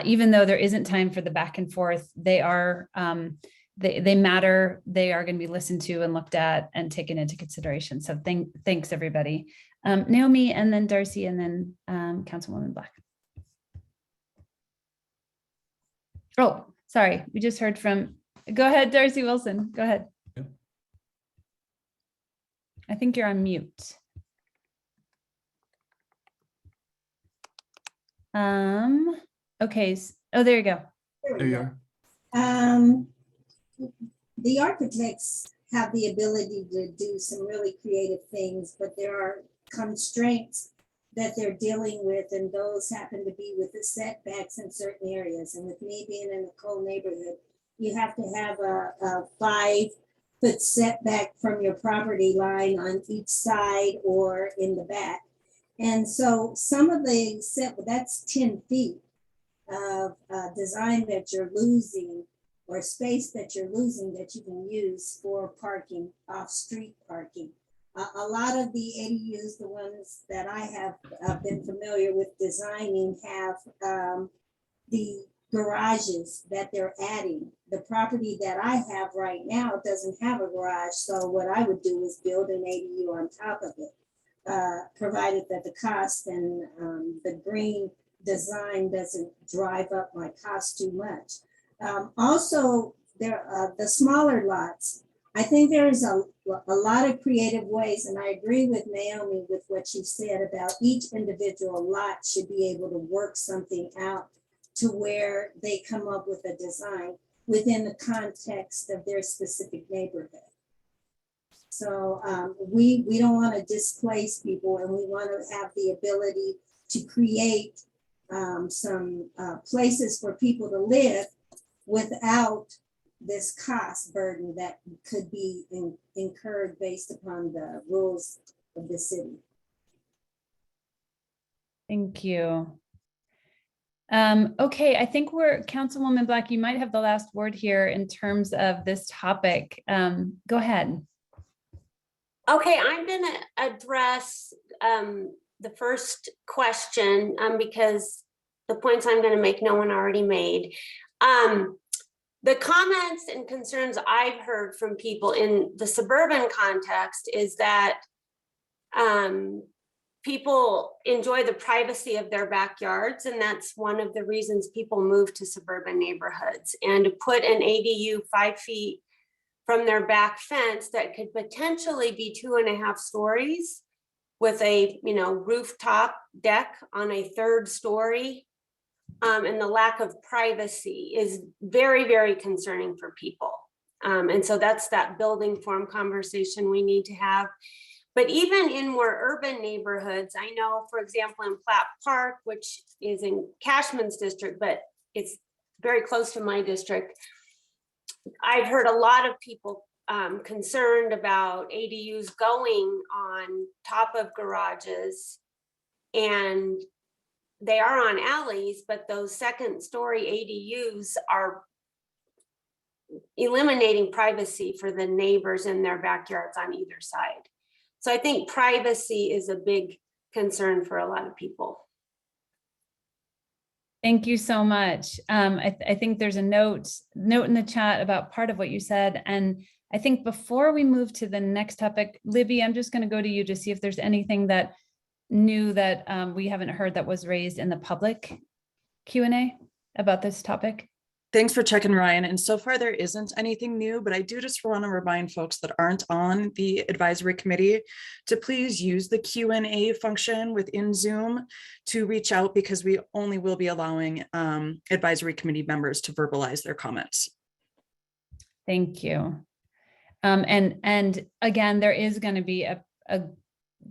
even though there isn't time for the back and forth, they are they matter. They are going to be listened to and looked at and taken into consideration. So thanks everybody. Naomi, and then Darcy, and then Councilwoman Black. Oh, sorry. We just heard from, go ahead, Darcy Wilson, go ahead. Yep. I think you're on mute. Okay. Oh, there you go. There you are. The architects have the ability to do some really creative things, but there are constraints that they're dealing with, and those happen to be with the setbacks in certain areas. And with me being in a cold neighborhood, you have to have a 5-foot setback from your property line on each side or in the back. And so some of the that's 10 feet of design that you're losing, or space that you're losing that you can use for parking, off-street parking. A lot of the ADUs, the ones that I have been familiar with designing, have the garages that they're adding. The property that I have right now doesn't have a garage, so what I would do is build an ADU on top of it, provided that the cost and the green design doesn't drive up my cost too much. Also, the smaller lots, I think there is a lot of creative ways, and I agree with Naomi with what she said about each individual lot should be able to work something out to where they come up with a design within the context of their specific neighborhood. So we don't want to displace people, and we want to have the ability to create some places for people to live without this cost burden that could be incurred based upon the rules of the city. Thank you. Okay, I think Councilwoman Black, you might have the last word here in terms of this topic. Go ahead. Okay, I'm going to address the first question because the points I'm going to make, no one already made. The comments and concerns I've heard from people in the suburban context is that people enjoy the privacy of their backyards, and that's one of the reasons people move to suburban neighborhoods. And to put an ADU 5 feet from their back fence that could potentially be 2.5 stories with a rooftop deck on a 3rd story, and the lack of privacy is very, very concerning for people. And so that's that building form conversation we need to have. But even in more urban neighborhoods, I know, for example, in Platt Park, which is in Cashman's district, but it's very close to my district, I've heard a lot of people concerned about ADUs going on top of garages, and they are on alleys, but those 2nd story ADUs are eliminating privacy for the neighbors in their backyards on either side. So I think privacy is a big concern for a lot of people. Thank you so much. I think there's a note in the chat about part of what you said. And I think before we move to the next topic, Libby, I'm just going to go to you to see if there's anything that new that we haven't heard that was raised in the public Q&A about this topic. Thanks for checking, Ryan. And so far there isn't anything new, but I do just want to remind folks that aren't on the advisory committee to please use the Q&A function within Zoom to reach out, because we only will be allowing advisory committee members to verbalize their comments. Thank you. And again, there is going to be a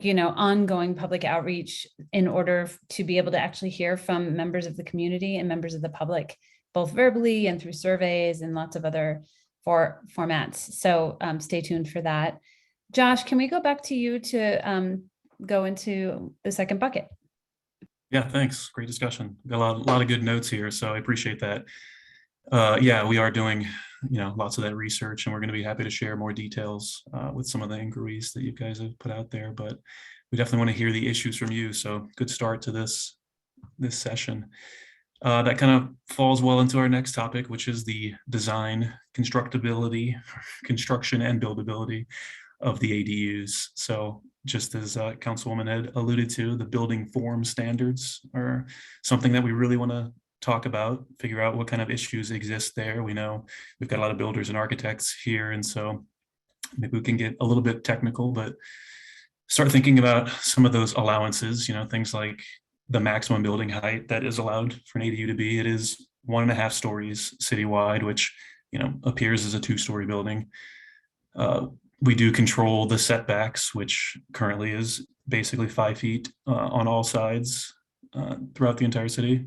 ongoing public outreach in order to be able to actually hear from members of the community and members of the public, both verbally and through surveys and lots of other formats. So stay tuned for that. Josh, can we go back to you to go into the second bucket? Yeah, thanks. Great discussion. Got a lot of good notes here, so I appreciate that. Yeah, we are doing lots of that research, and we're going to be happy to share more details with some of the inquiries that you guys have put out there. But we definitely want to hear the issues from you. So good start to this session. That kind of falls well into our next topic, which is the design, construction and buildability of the ADUs. So just as Councilwoman had alluded to, the building form standards are something that we really want to talk about, figure out what kind of issues exist there. We know we've got a lot of builders and architects here, and so maybe we can get a little bit technical, but start thinking about some of those allowances, things like the maximum building height that is allowed for an ADU to be. It is 1.5 stories citywide, which appears as a 2-story building. We do control the setbacks, which currently is basically 5 feet on all sides throughout the entire city,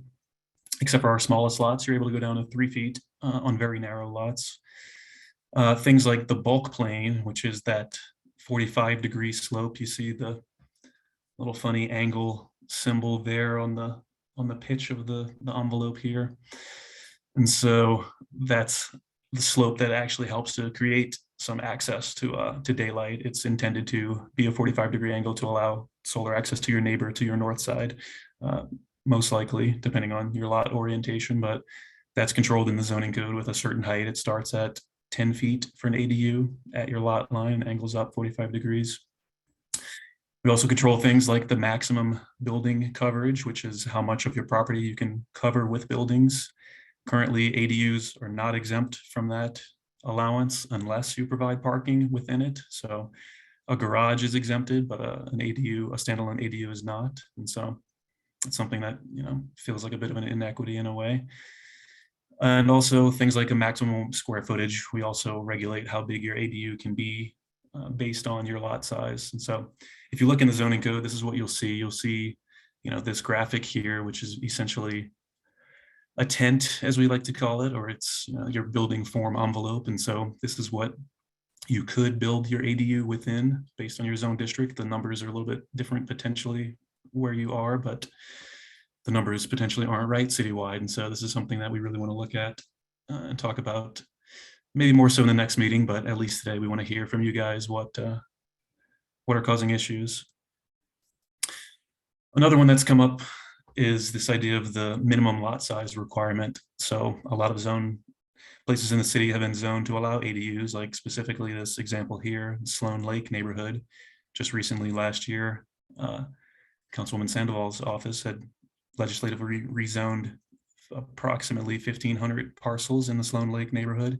except for our smallest lots. You're able to go down to 3 feet on very narrow lots. Things like the bulk plane, which is that 45-degree slope. You see the little funny angle symbol there on the pitch of the envelope here. And so that's the slope that actually helps to create some access to daylight. It's intended to be a 45-degree angle to allow solar access to your neighbor to your north side, most likely, depending on your lot orientation, but that's controlled in the zoning code with a certain height. It starts at 10 feet for an ADU at your lot line and angles up 45 degrees. We also control things like the maximum building coverage, which is how much of your property you can cover with buildings. Currently, ADUs are not exempt from that allowance unless you provide parking within it. So a garage is exempted, but an ADU, a standalone ADU is not. And so it's something that, feels like a bit of an inequity in a way. And also things like a maximum square footage. We also regulate how big your ADU can be based on your lot size. And so if you look in the zoning code, this is what you'll see. You'll see, this graphic here, which is essentially a tent, as we like to call it, or it's your building form envelope. And so this is what you could build your ADU within based on your zone district. The numbers are a little bit different potentially where you are, but the numbers potentially aren't right citywide. And so this is something that we really want to look at and talk about, maybe more so in the next meeting, but at least today we want to hear from you guys what are causing issues. Another one that's come up is this idea of the minimum lot size requirement. So a lot of places in the city have been zoned to allow ADUs, like specifically this example here, Sloan Lake neighborhood. Just recently last year, Councilwoman Sandoval's office had legislatively rezoned approximately 1,500 parcels in the Sloan Lake neighborhood.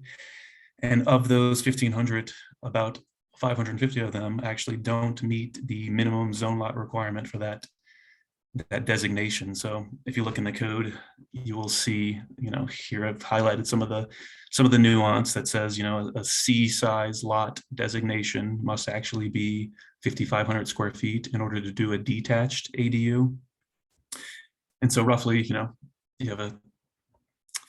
And of those 1,500, about 550 of them actually don't meet the minimum zone lot requirement for that designation. So if you look in the code, you will see, here I've highlighted some of the nuance that says, a C size lot designation must actually be 5,500 square feet in order to do a detached ADU. And so roughly, you have a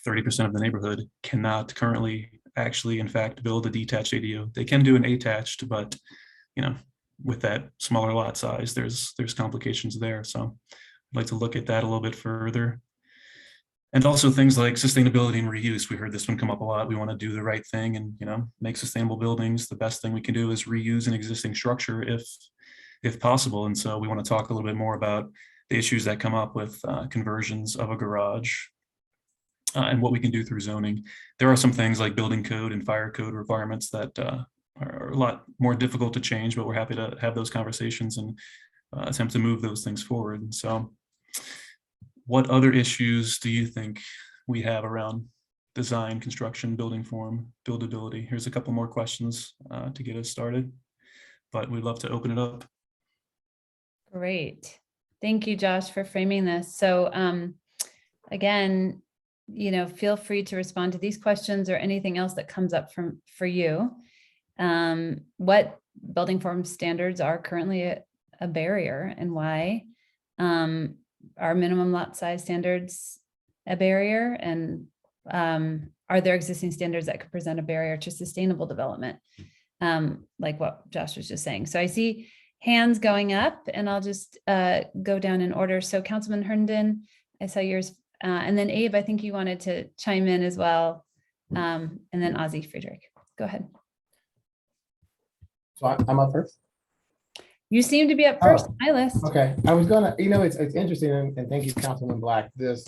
30% of the neighborhood cannot currently actually, in fact, build a detached ADU. They can do an attached, but, with that smaller lot size, there's complications there. So I'd like to look at that a little bit further. And also things like sustainability and reuse. We heard this one come up a lot. We want to do the right thing and, make sustainable buildings. The best thing we can do is reuse an existing structure if possible. And so we want to talk a little bit more about the issues that come up with conversions of a garage and what we can do through zoning. There are some things like building code and fire code requirements that are a lot more difficult to change, but we're happy to have those conversations and attempt to move those things forward. And so what other issues do you think we have around design, construction, building form, buildability? Here's a couple more questions to get us started, but we'd love to open it up. Great. Thank you, Josh, for framing this. So again, feel free to respond to these questions or anything else that comes up for you. What building form standards are currently a barrier and why? Are minimum lot size standards a barrier? And are there existing standards that could present a barrier to sustainable development? Like what Josh was just saying. So I see hands going up and I'll just go down in order. So Councilman Herndon, I saw yours. And then Abe, I think you wanted to chime in as well. And then Ozzy Friedrich, go ahead. So I'm up first. You seem to be up first on my list. Okay, I was gonna, it's interesting, and thank you, Councilman Black. This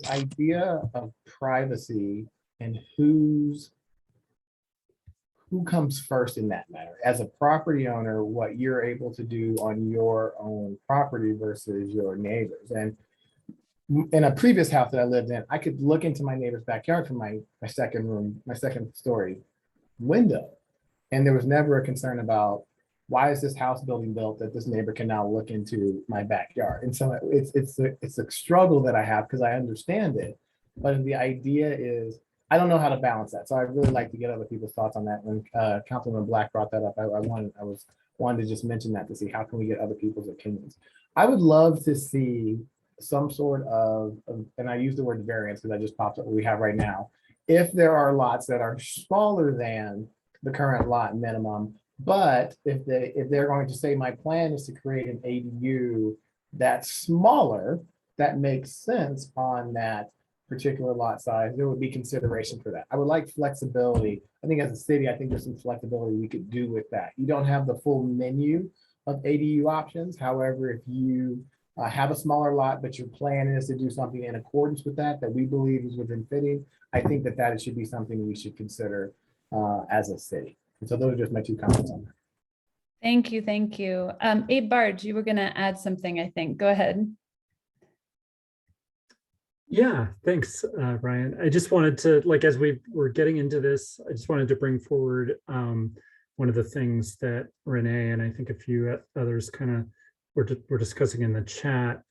idea of privacy and who comes first in that matter. As a property owner, what you're able to do on your own property versus your neighbors. And in a previous house that I lived in, I could look into my neighbor's backyard from my second story window. And there was never a concern about why is this house building built that this neighbor can now look into my backyard. And so it's a struggle that I have because I understand it. But the idea is, I don't know how to balance that. So I'd really like to get other people's thoughts on that. When Councilman Black brought that up, I wanted to just mention that to see how can we get other people's opinions. I would love to see some sort of and I use the word variance because I just popped up what we have right now. If there are lots that are smaller than the current lot minimum, but if they're going to say my plan is to create an ADU that's smaller, that makes sense on that particular lot size, there would be consideration for that. I would like flexibility. I think as a city, I think there's some flexibility we could do with that. You don't have the full menu of ADU options. However, if you have a smaller lot, but your plan is to do something in accordance with that we believe is within fitting, I think that should be something we should consider as a city. And so those are just my 2 comments on that. Thank you. Thank you. Abe Barge, you were going to add something, I think. Go ahead. Yeah, thanks, Ryan. I just wanted to, as we were getting into this, I just wanted to bring forward one of the things that Renee and I think a few others kind of were discussing in the chat,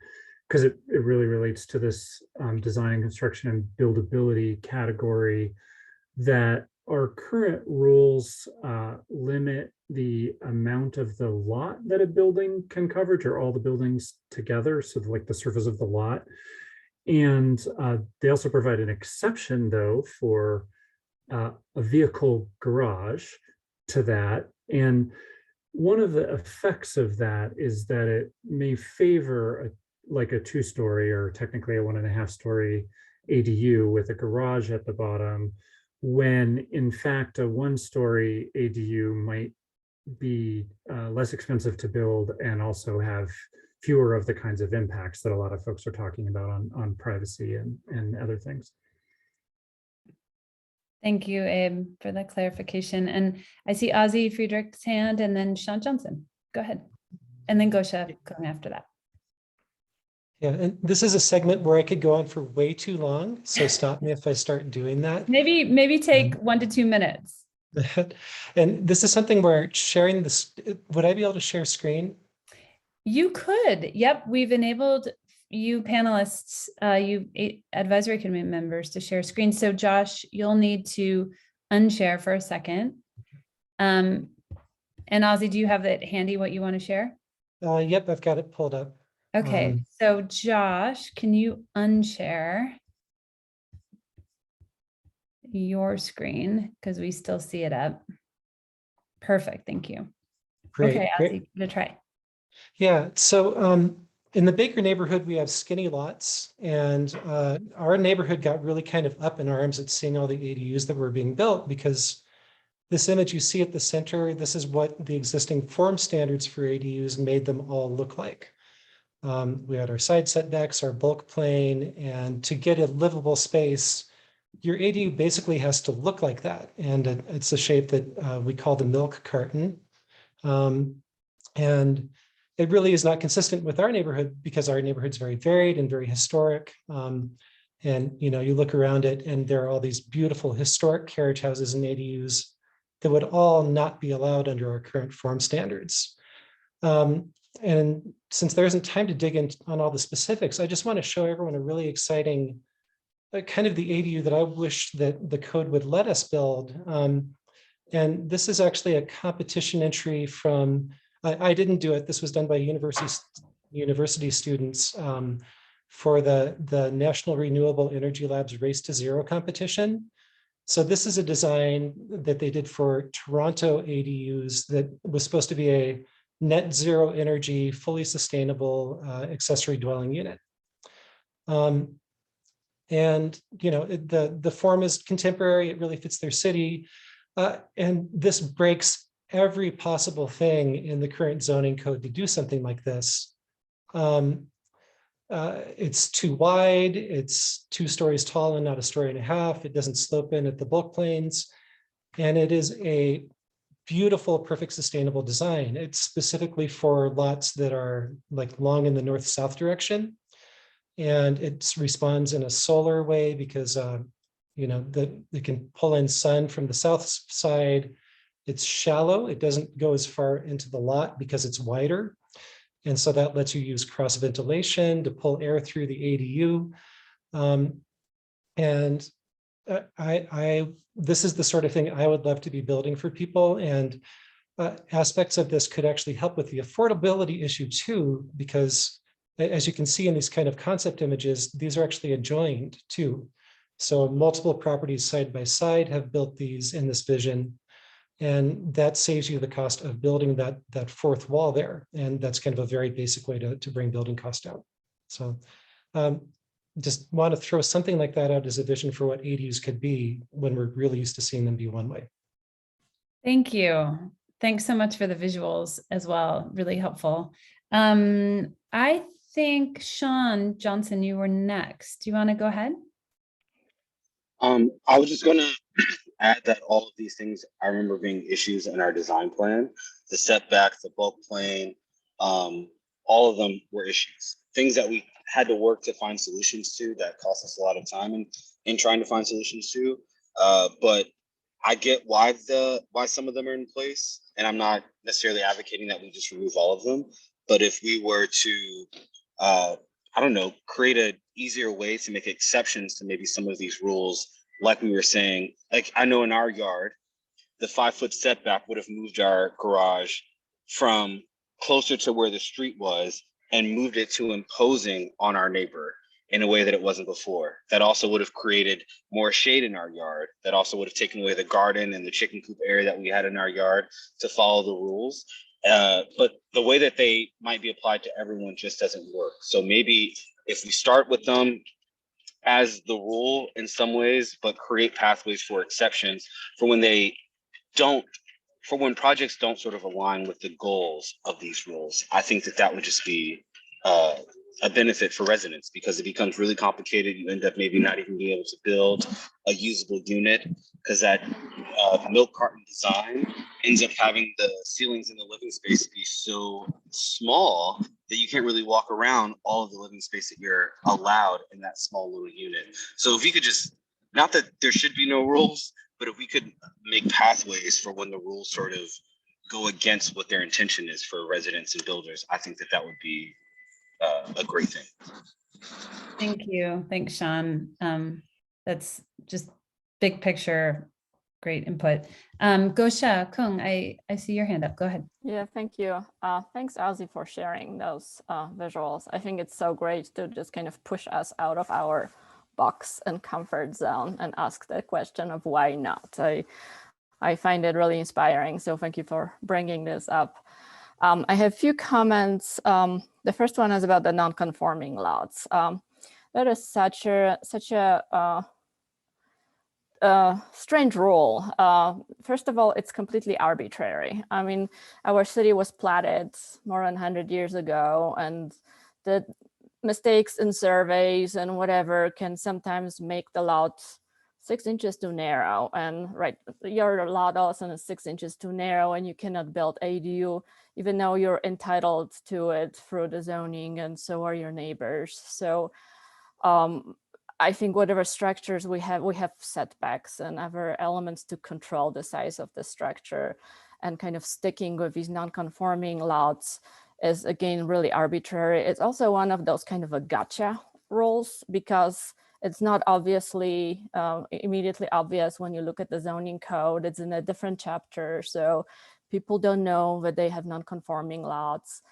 because it really relates to this design and construction and buildability category, that our current rules limit the amount of the lot that a building can cover, or all the buildings together, so like the surface of the lot. And they also provide an exception, though, for a vehicle garage to that. And one of the effects of that is that it may favor like a 2-story or technically a 1.5-story ADU with a garage at the bottom, when in fact a 1-story ADU might be less expensive to build and also have fewer of the kinds of impacts that a lot of folks are talking about on privacy and other things. Thank you, Abe, for the clarification. And I see Ozzy Friedrich's hand and then Sean Johnson. Go ahead. And then Gosha coming after that. Yeah, and this is a segment where I could go on for way too long. So stop me if I start doing that. Maybe take 1 to 2 minutes. And this is something where sharing this, would I be able to share screen? You could. Yep. We've enabled you panelists, you advisory committee members to share screen. So Josh, you'll need to unshare for a second. And Ozzy, do you have it handy what you want to share? Yep, I've got it pulled up. Okay. So Josh, can you unshare your screen? Because we still see it up. Perfect. Thank you. Great, okay, great. Ozzy, give it a try. Yeah, so in the Baker neighborhood, we have skinny lots, and our neighborhood got really kind of up in arms at seeing all the ADUs that were being built, because this image you see at the center, this is what the existing form standards for ADUs made them all look like. We had our side setbacks, our bulk plane, and to get a livable space, your ADU basically has to look like that. And it's a shape that we call the milk carton. And it really is not consistent with our neighborhood, because our neighborhood's very varied and very historic. And you look around it and there are all these beautiful historic carriage houses and ADUs that would all not be allowed under our current form standards. And since there isn't time to dig in on all the specifics, I just want to show everyone a really exciting kind of the ADU that I wish that the code would let us build. And this is actually a competition entry from, I didn't do it, this was done by university students for the National Renewable Energy Lab's Race to Zero competition. So this is a design that they did for Toronto ADUs that was supposed to be a net zero energy, fully sustainable accessory dwelling unit. The form is contemporary, it really fits their city. And this breaks every possible thing in the current zoning code to do something like this. It's too wide, it's 2 stories tall and not 1.5 stories. It doesn't slope in at the bulk planes. And it is a beautiful, perfect, sustainable design. It's specifically for lots that are like long in the north-south direction. And it responds in a solar way because it can pull in sun from the south side. It's shallow. It doesn't go as far into the lot because it's wider. And so that lets you use cross ventilation to pull air through the ADU. This is the sort of thing I would love to be building for people. And aspects of this could actually help with the affordability issue too, because as you can see in these kind of concept images, these are actually adjoined too. So multiple properties side by side have built these in this vision. And that saves you the cost of building that fourth wall there. And that's kind of a very basic way to bring building cost down. So just want to throw something like that out as a vision for what ADUs could be when we're really used to seeing them be one way. Thank you. Thanks so much for the visuals as well. Really helpful. I think Sean Johnson, you were next. Do you want to go ahead? I was just gonna add that all of these things I remember being issues in our design plan. The setbacks, the bulk plane, all of them were issues. Things that we had to work to find solutions to that cost us a lot of time in trying to find solutions to. But I get why some of them are in place, and I'm not necessarily advocating that we just remove all of them. But if we were to, I don't know, create an easier way to make exceptions to maybe some of these rules, like we were saying, like I know in our yard, the 5-foot setback would have moved our garage from closer to where the street was and moved it to imposing on our neighbor. in a way that it wasn't before. That also would have created more shade in our yard. That also would have taken away the garden and the chicken coop area that we had in our yard to follow the rules. But the way that they might be applied to everyone just doesn't work. So maybe if we start with them as the rule in some ways, but create pathways for exceptions for when they don't, for when projects don't sort of align with the goals of these rules. I think that that would just be a benefit for residents, because it becomes really complicated. You end up maybe not even being able to build a usable unit because that milk carton design ends up having the ceilings in the living space be so small that you can't really walk around all of the living space that you're allowed in that small little unit. So if we could just, not that there should be no rules, but if we could make pathways for when the rules sort of go against what their intention is for residents and builders, I think that that would be a great thing. Thank you. Thanks, Sean. That's just big picture, great input. Gosha Kung, I see your hand up. Go ahead. Yeah, thank you. Thanks, Ozzy, for sharing those visuals. I think it's so great to just kind of push us out of our box and comfort zone and ask the question of why not. I find it really inspiring. So thank you for bringing this up. I have a few comments. The first one is about the non-conforming lots. That is such a strange rule. First of all, it's completely arbitrary. I mean, our city was platted more than 100 years ago, and the mistakes in surveys and whatever can sometimes make the lot 6 inches too narrow. And right, your lot also is 6 inches too narrow, and you cannot build ADU, even though you're entitled to it through the zoning, and so are your neighbors. So I think whatever structures we have setbacks and other elements to control the size of the structure, and kind of sticking with these non-conforming lots is, again, really arbitrary. It's also one of those kind of a gotcha rules, because it's not obviously immediately obvious when you look at the zoning code. It's in a different chapter, so people don't know that they have non-conforming lots,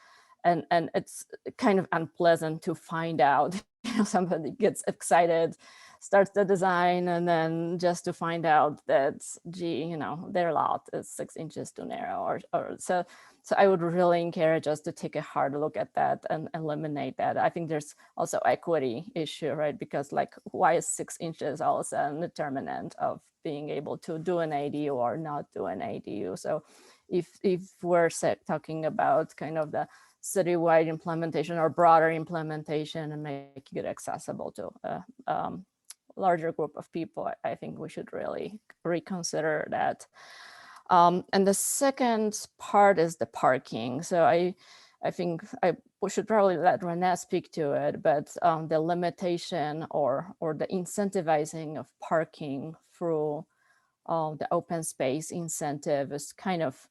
and it's kind of unpleasant to find out. Somebody gets excited, starts the design, and then just to find out that, gee, their lot is 6 inches too narrow, or so. So I would really encourage us to take a hard look at that and eliminate that. I think there's also equity issue, right? Because like, why is 6 inches also a determinant of being able to do an ADU or not do an ADU? So if we're talking about kind of the citywide implementation or broader implementation and making it accessible to a larger group of people, I think we should really reconsider that. And the second part is the parking. So I think we should probably let Renee speak to it, but the limitation or the incentivizing of parking through the open space incentive is kind of,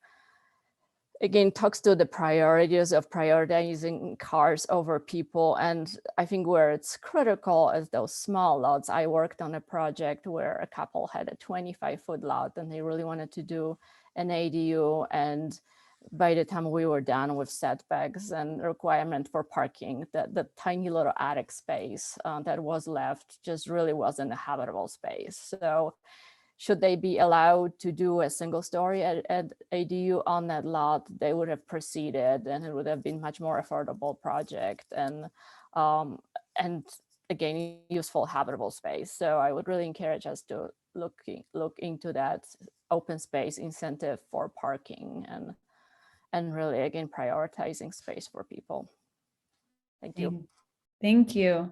again, talks to the priorities of prioritizing cars over people. And I think where it's critical is those small lots. I worked on a project where a couple had a 25-foot lot and they really wanted to do an ADU. And by the time we were done with setbacks and requirement for parking, the tiny little attic space that was left just really wasn't a habitable space. So should they be allowed to do a single story at ADU on that lot, they would have proceeded, and it would have been much more affordable project and again, useful habitable space. So I would really encourage us to look into that open space incentive for parking and really, again, prioritizing space for people. Thank you. Thank you.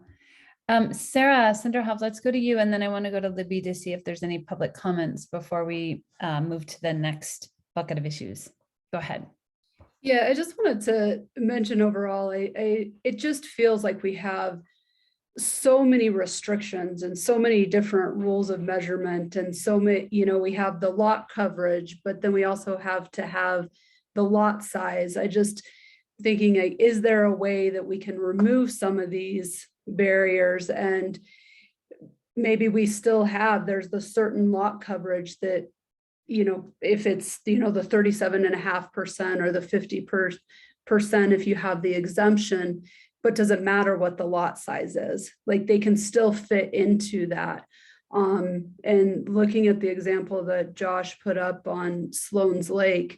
Sarah Sinderhoff, let's go to you, and then I want to go to Libby to see if there's any public comments before we move to the next bucket of issues. Go ahead. Yeah, I just wanted to mention overall, it just feels like we have so many restrictions and so many different rules of measurement, and so many, we have the lot coverage, but then we also have to have the lot size. I just thinking, like, is there a way that we can remove some of these barriers, and maybe we still have, there's the certain lot coverage that, if it's, the 37.5% or the 50%, if you have the exemption, but does it matter what the lot size is? Like they can still fit into that. And looking at the example that Josh put up on Sloan's Lake,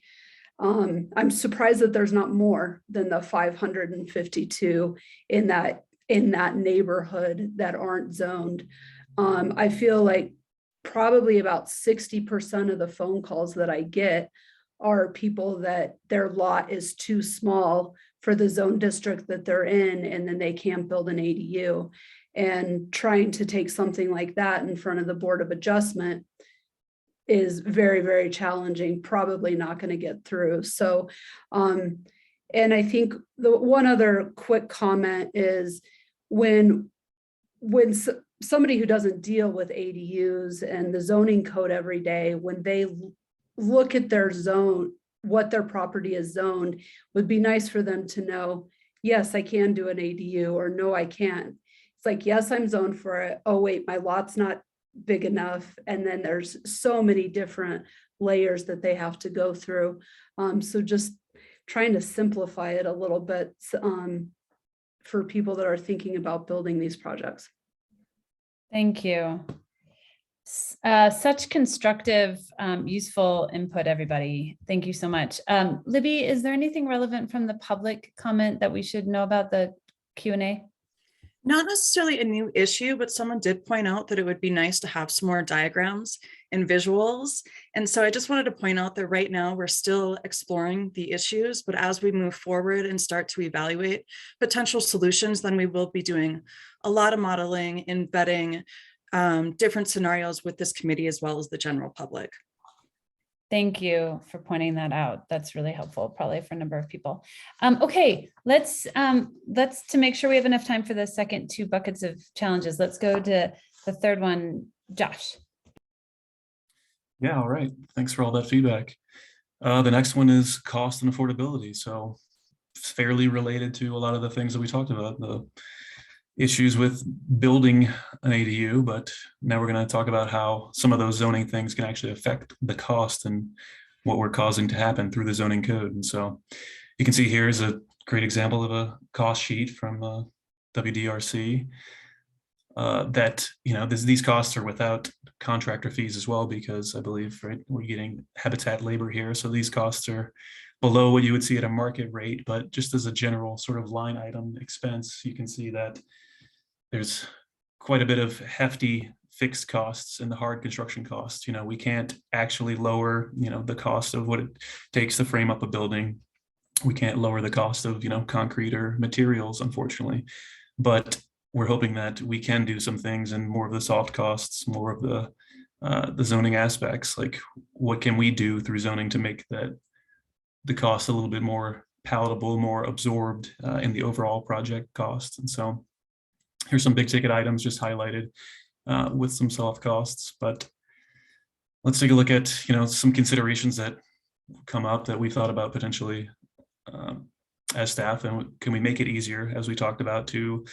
I'm surprised that there's not more than the 552 in that neighborhood that aren't zoned. I feel like probably about 60% of the phone calls that I get are people that their lot is too small for the zone district that they're in, and then they can't build an ADU. And trying to take something like that in front of the Board of Adjustment is very, very challenging, probably not going to get through. So, and I think the one other quick comment is when somebody who doesn't deal with ADUs and the zoning code every day, when they look at their zone, what their property is zoned, would be nice for them to know, yes, I can do an ADU, or no, I can't. It's like, yes, I'm zoned for it. Oh, wait, my lot's not big enough. And then there's so many different layers that they have to go through. So just trying to simplify it a little bit for people that are thinking about building these projects. Thank you. Such constructive, useful input, everybody. Thank you so much. Libby, is there anything relevant from the public comment that we should know about the Q&A? Not necessarily a new issue, but someone did point out that it would be nice to have some more diagrams and visuals. And so I just wanted to point out that right now we're still exploring the issues, but as we move forward and start to evaluate potential solutions, then we will be doing a lot of modeling and vetting different scenarios with this committee as well as the general public. Thank you for pointing that out. That's really helpful, probably for a number of people. Okay, let's to make sure we have enough time for the second two buckets of challenges. Let's go to the third one, Josh. Yeah, all right. Thanks for all that feedback. The next one is cost and affordability. So it's fairly related to a lot of the things that we talked about, the issues with building an ADU, but now we're going to talk about how some of those zoning things can actually affect the cost and what we're causing to happen through the zoning code. And so you can see here is a great example of a cost sheet from WDRC that, you know, these costs are without contractor fees as well, because I believe, right, we're getting habitat labor here. So these costs are below what you would see at a market rate, but just as a general sort of line item expense, you can see that there's quite a bit of hefty fixed costs in the hard construction costs. You know, we can't actually lower, you know, the cost of what it takes to frame up a building. We can't lower the cost of, you know, concrete or materials, unfortunately. But we're hoping that we can do some things in more of the soft costs, more of the zoning aspects. Like, what can we do through zoning to make that the cost a little bit more palatable, more absorbed in the overall project cost? And so here's some big ticket items just highlighted with some soft costs, but let's take a look at, you know, some considerations that come up that we thought about potentially as staff, and can we make it easier, as we talked about, to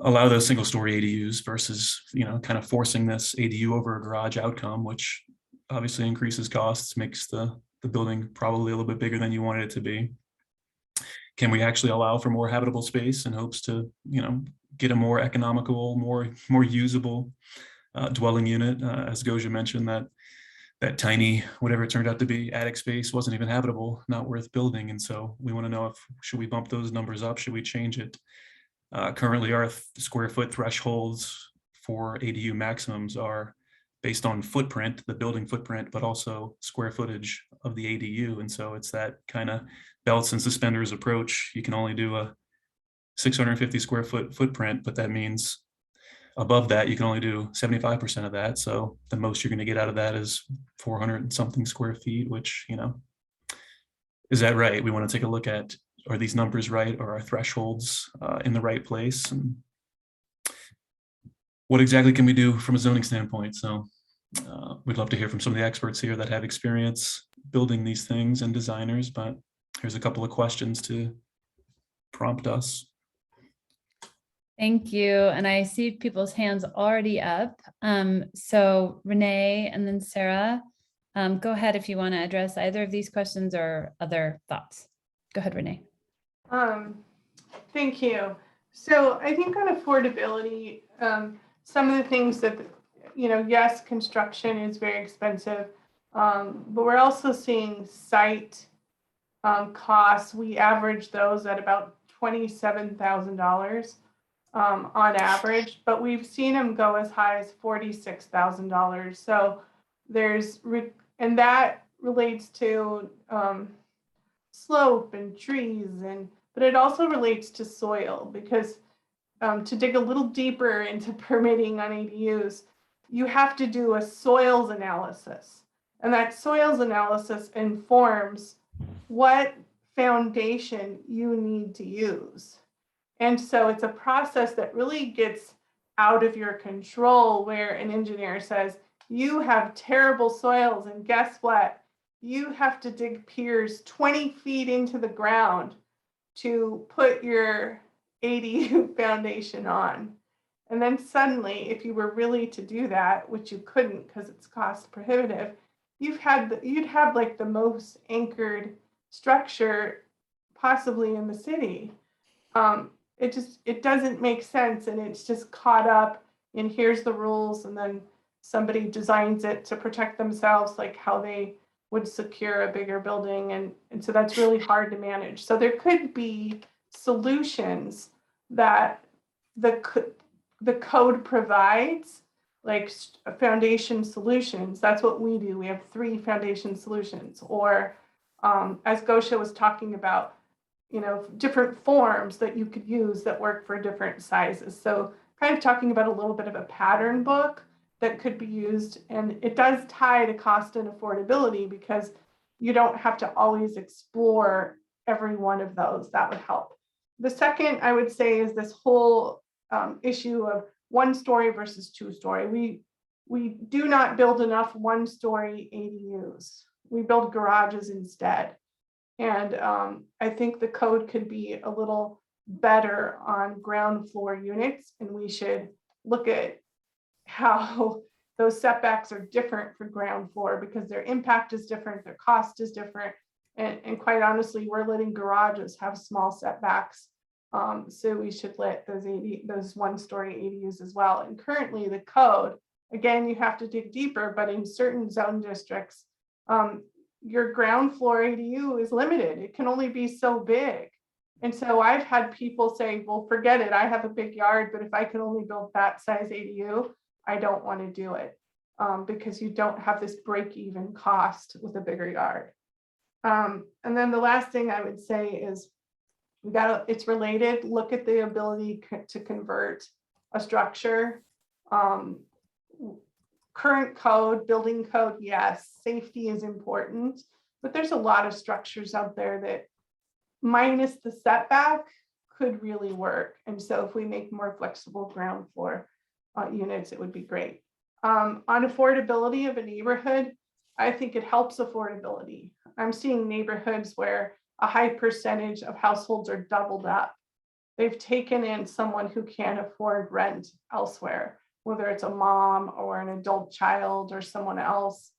allow those single story ADUs versus, you know, kind of forcing this ADU over a garage outcome, which obviously increases costs, makes the building probably a little bit bigger than you wanted it to be. Can we actually allow for more habitable space in hopes to, you know, get a more economical, more usable dwelling unit? As Goja mentioned, that tiny, whatever it turned out to be, attic space wasn't even habitable, not worth building. And so we want to know, should we bump those numbers up? Should we change it? Currently, our square foot thresholds for ADU maximums are based on footprint, the building footprint, but also square footage of the ADU. And so it's that kind of belts and suspenders approach. You can only do a 650 square foot footprint, but that means above that, you can only do 75% of that. So the most you're going to get out of that is 400 and something square feet, which, you know, is that right? We want to take a look at, are these numbers right? Are our thresholds in the right place? And what exactly can we do from a zoning standpoint? So we'd love to hear from some of the experts here that have experience building these things and designers, but here's a couple of questions to prompt us. Thank you. And I see people's hands already up. So Renee and then Sarah, go ahead if you want to address either of these questions or other thoughts. Go ahead, Renee. Thank you. So I think on affordability, some of the things that, yes, construction is very expensive, but we're also seeing site costs. We average those at about $27,000 on average, but we've seen them go as high as $46,000. So and that relates to slope and trees, but it also relates to soil, because to dig a little deeper into permitting on ADUs, you have to do a soils analysis. And that soils analysis informs what foundation you need to use. And so it's a process that really gets out of your control, where an engineer says, you have terrible soils, and guess what? You have to dig piers 20 feet into the ground to put your ADU foundation on. And then suddenly, if you were really to do that, which you couldn't because it's cost prohibitive, you'd have like the most anchored structure possibly in the city. It doesn't make sense, and it's just caught up in here's the rules, and then somebody designs it to protect themselves, like how they would secure a bigger building, and so that's really hard to manage. So there could be solutions that the code provides, like foundation solutions. That's what we do. We have 3 foundation solutions, or as Gosha was talking about, different forms that you could use that work for different sizes. So kind of talking about a little bit of a pattern book that could be used. And it does tie to cost and affordability, because you don't have to always explore every one of those. That would help. The second, I would say, is this whole issue of 1-story versus 2-story. We do not build enough 1-story ADUs. We build garages instead. And I think the code could be a little better on ground floor units, and we should look at how those setbacks are different for ground floor, because their impact is different, their cost is different. And quite honestly, we're letting garages have small setbacks. So we should let those 1-story ADUs as well. And currently the code, again, you have to dig deeper, but in certain zone districts, your ground floor ADU is limited. It can only be so big. And so I've had people say, well, forget it. I have a big yard, but if I can only build that size ADU, I don't want to do it, because you don't have this break-even cost with a bigger yard. And then the last thing I would say is it's related. Look at the ability to convert a structure. Current code, building code, yes, safety is important, but there's a lot of structures out there that minus the setback could really work. And so if we make more flexible ground floor units, it would be great. On affordability of a neighborhood, I think it helps affordability. I'm seeing neighborhoods where a high percentage of households are doubled up. They've taken in someone who can't afford rent elsewhere, whether it's a mom or an adult child or someone else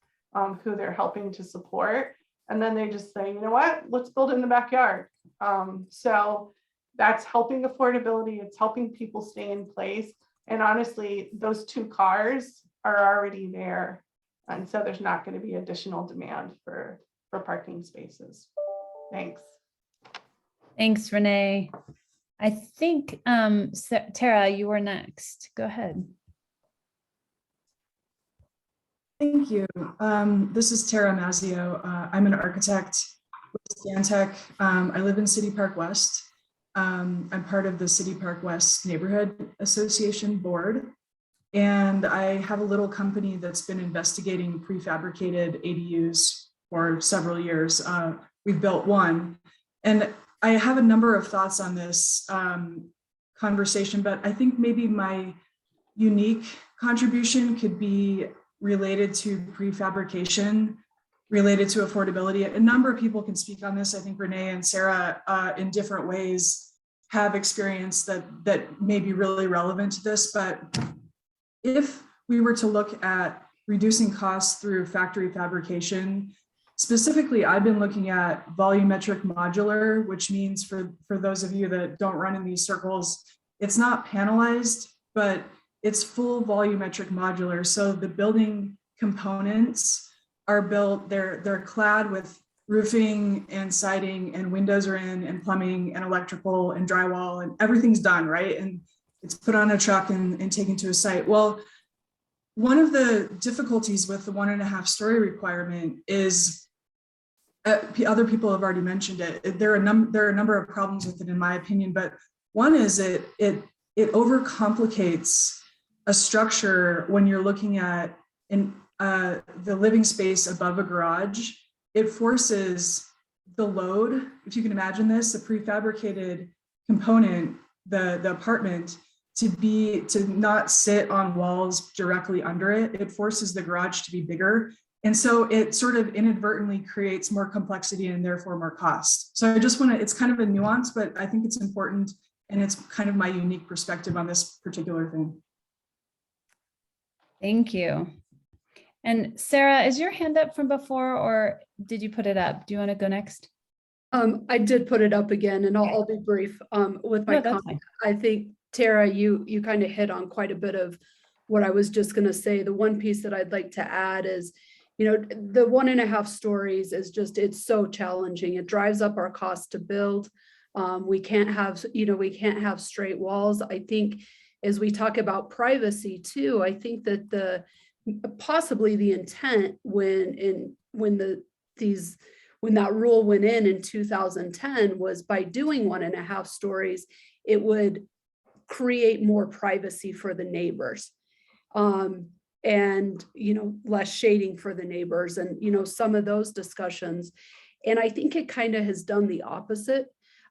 who they're helping to support. And then they just say, you know what, let's build in the backyard. So that's helping affordability. It's helping people stay in place. And honestly, those 2 cars are already there. And so there's not going to be additional demand for parking spaces. Thanks. Thanks, Renee. I think, Tara, you were next. Go ahead. Thank you. This is Tara Mazzio. I'm an architect with Stantec. I live in City Park West. I'm part of the City Park West Neighborhood Association board. And I have a little company that's been investigating prefabricated ADUs for several years. We've built one. And I have a number of thoughts on this conversation, but I think maybe my unique contribution could be related to prefabrication, related to affordability. A number of people can speak on this. I think Renee and Sarah in different ways have experience that may be really relevant to this. But if we were to look at reducing costs through factory fabrication, specifically, I've been looking at volumetric modular, which means for those of you that don't run in these circles, it's not panelized, but it's full volumetric modular. So the building components are built, they're clad with roofing and siding and windows are in and plumbing and electrical and drywall and everything's done, right? And it's put on a truck and taken to a site. Well, one of the difficulties with the 1.5 story requirement is, other people have already mentioned it. There are a number of problems with it, in my opinion, but one is it overcomplicates a structure when you're looking at the living space above a garage. It forces the load, if you can imagine this, a prefabricated component, the apartment, to not sit on walls directly under it. It forces the garage to be bigger. And so it sort of inadvertently creates more complexity and therefore more cost. So I just want to, it's kind of a nuance, but I think it's important, and it's kind of my unique perspective on this particular thing. Thank you. And Sarah, is your hand up from before, or did you put it up? Do you want to go next? I did put it up again, and I'll be brief with my comment. I think, Tara, you kind of hit on quite a bit of what I was just going to say. The one piece that I'd like to add is, you know, the 1.5 stories is just, it's so challenging. It drives up our cost to build. We can't have straight walls. I think as we talk about privacy too, I think that possibly the intent when that rule went in 2010 was by doing 1.5 stories, it would create more privacy for the neighbors. And, you know, less shading for the neighbors and, you know, some of those discussions. And I think it kind of has done the opposite.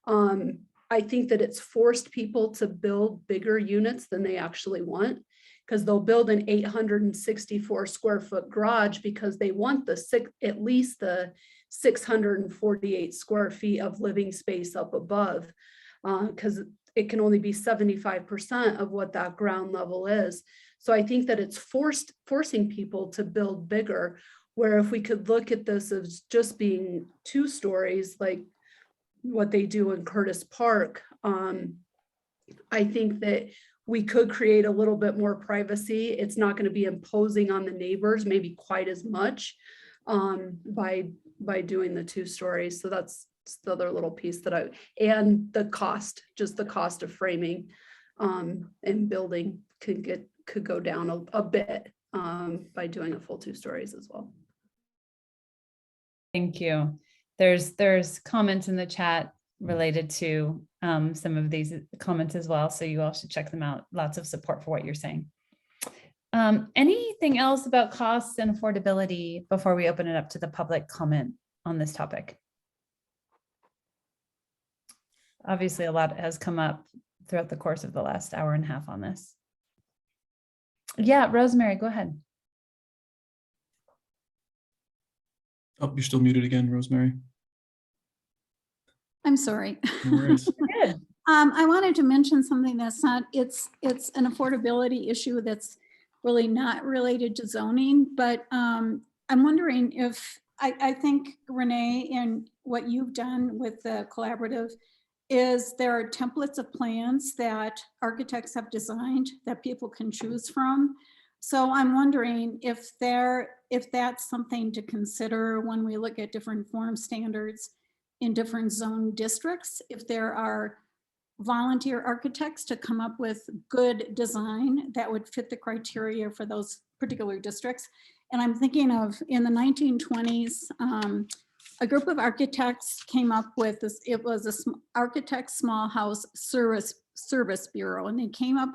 I think that it's forced people to build bigger units than they actually want, because they'll build an 864 square foot garage because they want at least the 648 square feet of living space up above, because it can only be 75% of what that ground level is. So I think that it's forcing people to build bigger, where if we could look at this as just being 2 stories, like what they do in Curtis Park, I think that we could create a little bit more privacy. It's not going to be imposing on the neighbors, maybe quite as much, by doing the 2 stories. So that's the other little piece and the cost, just the cost of framing and building could go down a bit by doing a full 2 stories as well. Thank you. There's comments in the chat related to some of these comments as well, so you all should check them out. Lots of support for what you're saying. Anything else about costs and affordability before we open it up to the public comment on this topic? Obviously, a lot has come up throughout the course of the last hour and a half on this. Yeah, Rosemary, go ahead. Oh, you're still muted again, Rosemary. I'm sorry. No worries. I wanted to mention something that's not, it's an affordability issue that's really not related to zoning, but I'm wondering if, I think Renee, in what you've done with the collaborative, is there are templates of plans that architects have designed that people can choose from. So I'm wondering if that's something to consider when we look at different form standards in different zone districts, if there are volunteer architects to come up with good design that would fit the criteria for those particular districts. And I'm thinking of in the 1920s, a group of architects came up with this, it was a architect's small house service bureau, and they came up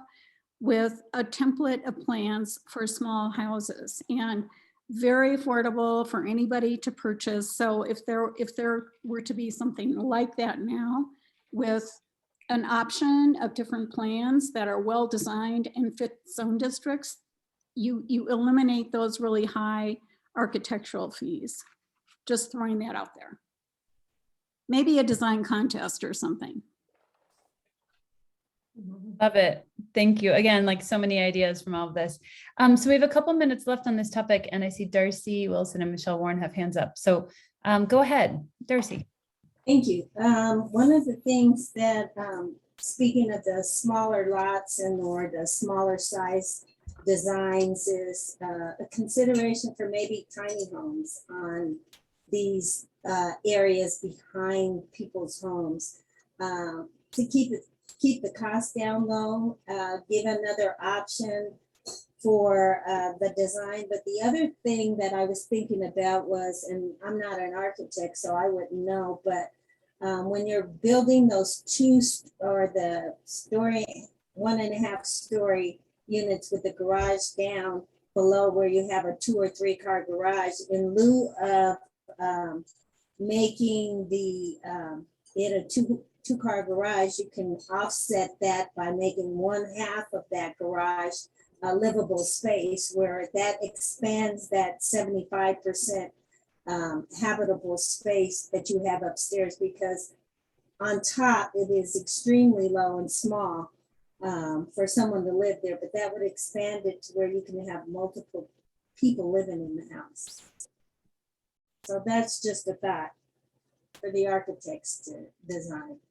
with a template of plans for small houses, and very affordable for anybody to purchase. So if there were to be something like that now, with an option of different plans that are well designed and fit zone districts, you eliminate those really high architectural fees. Just throwing that out there. Maybe a design contest or something. Love it. Thank you. Again, like so many ideas from all of this. So we have a couple minutes left on this topic, and I see Darcy Wilson and Michelle Warren have hands up. So go ahead, Darcy. Thank you. One of the things that speaking of the smaller lots and or the smaller size designs, is a consideration for maybe tiny homes on these areas behind people's homes to keep the cost down low, give another option for the design. But the other thing that I was thinking about was, and I'm not an architect, so I wouldn't know, but when you're building those the story, 1.5 story units with the garage down below where you have a 2 or 3 car garage, in lieu of making it a two car garage, you can offset that by making 1/2 of that garage a livable space, where that expands that 75% habitable space that you have upstairs, because on top it is extremely low and small for someone to live there, but that would expand it to where you can have multiple people living in the house. So that's just a thought for the architects to design.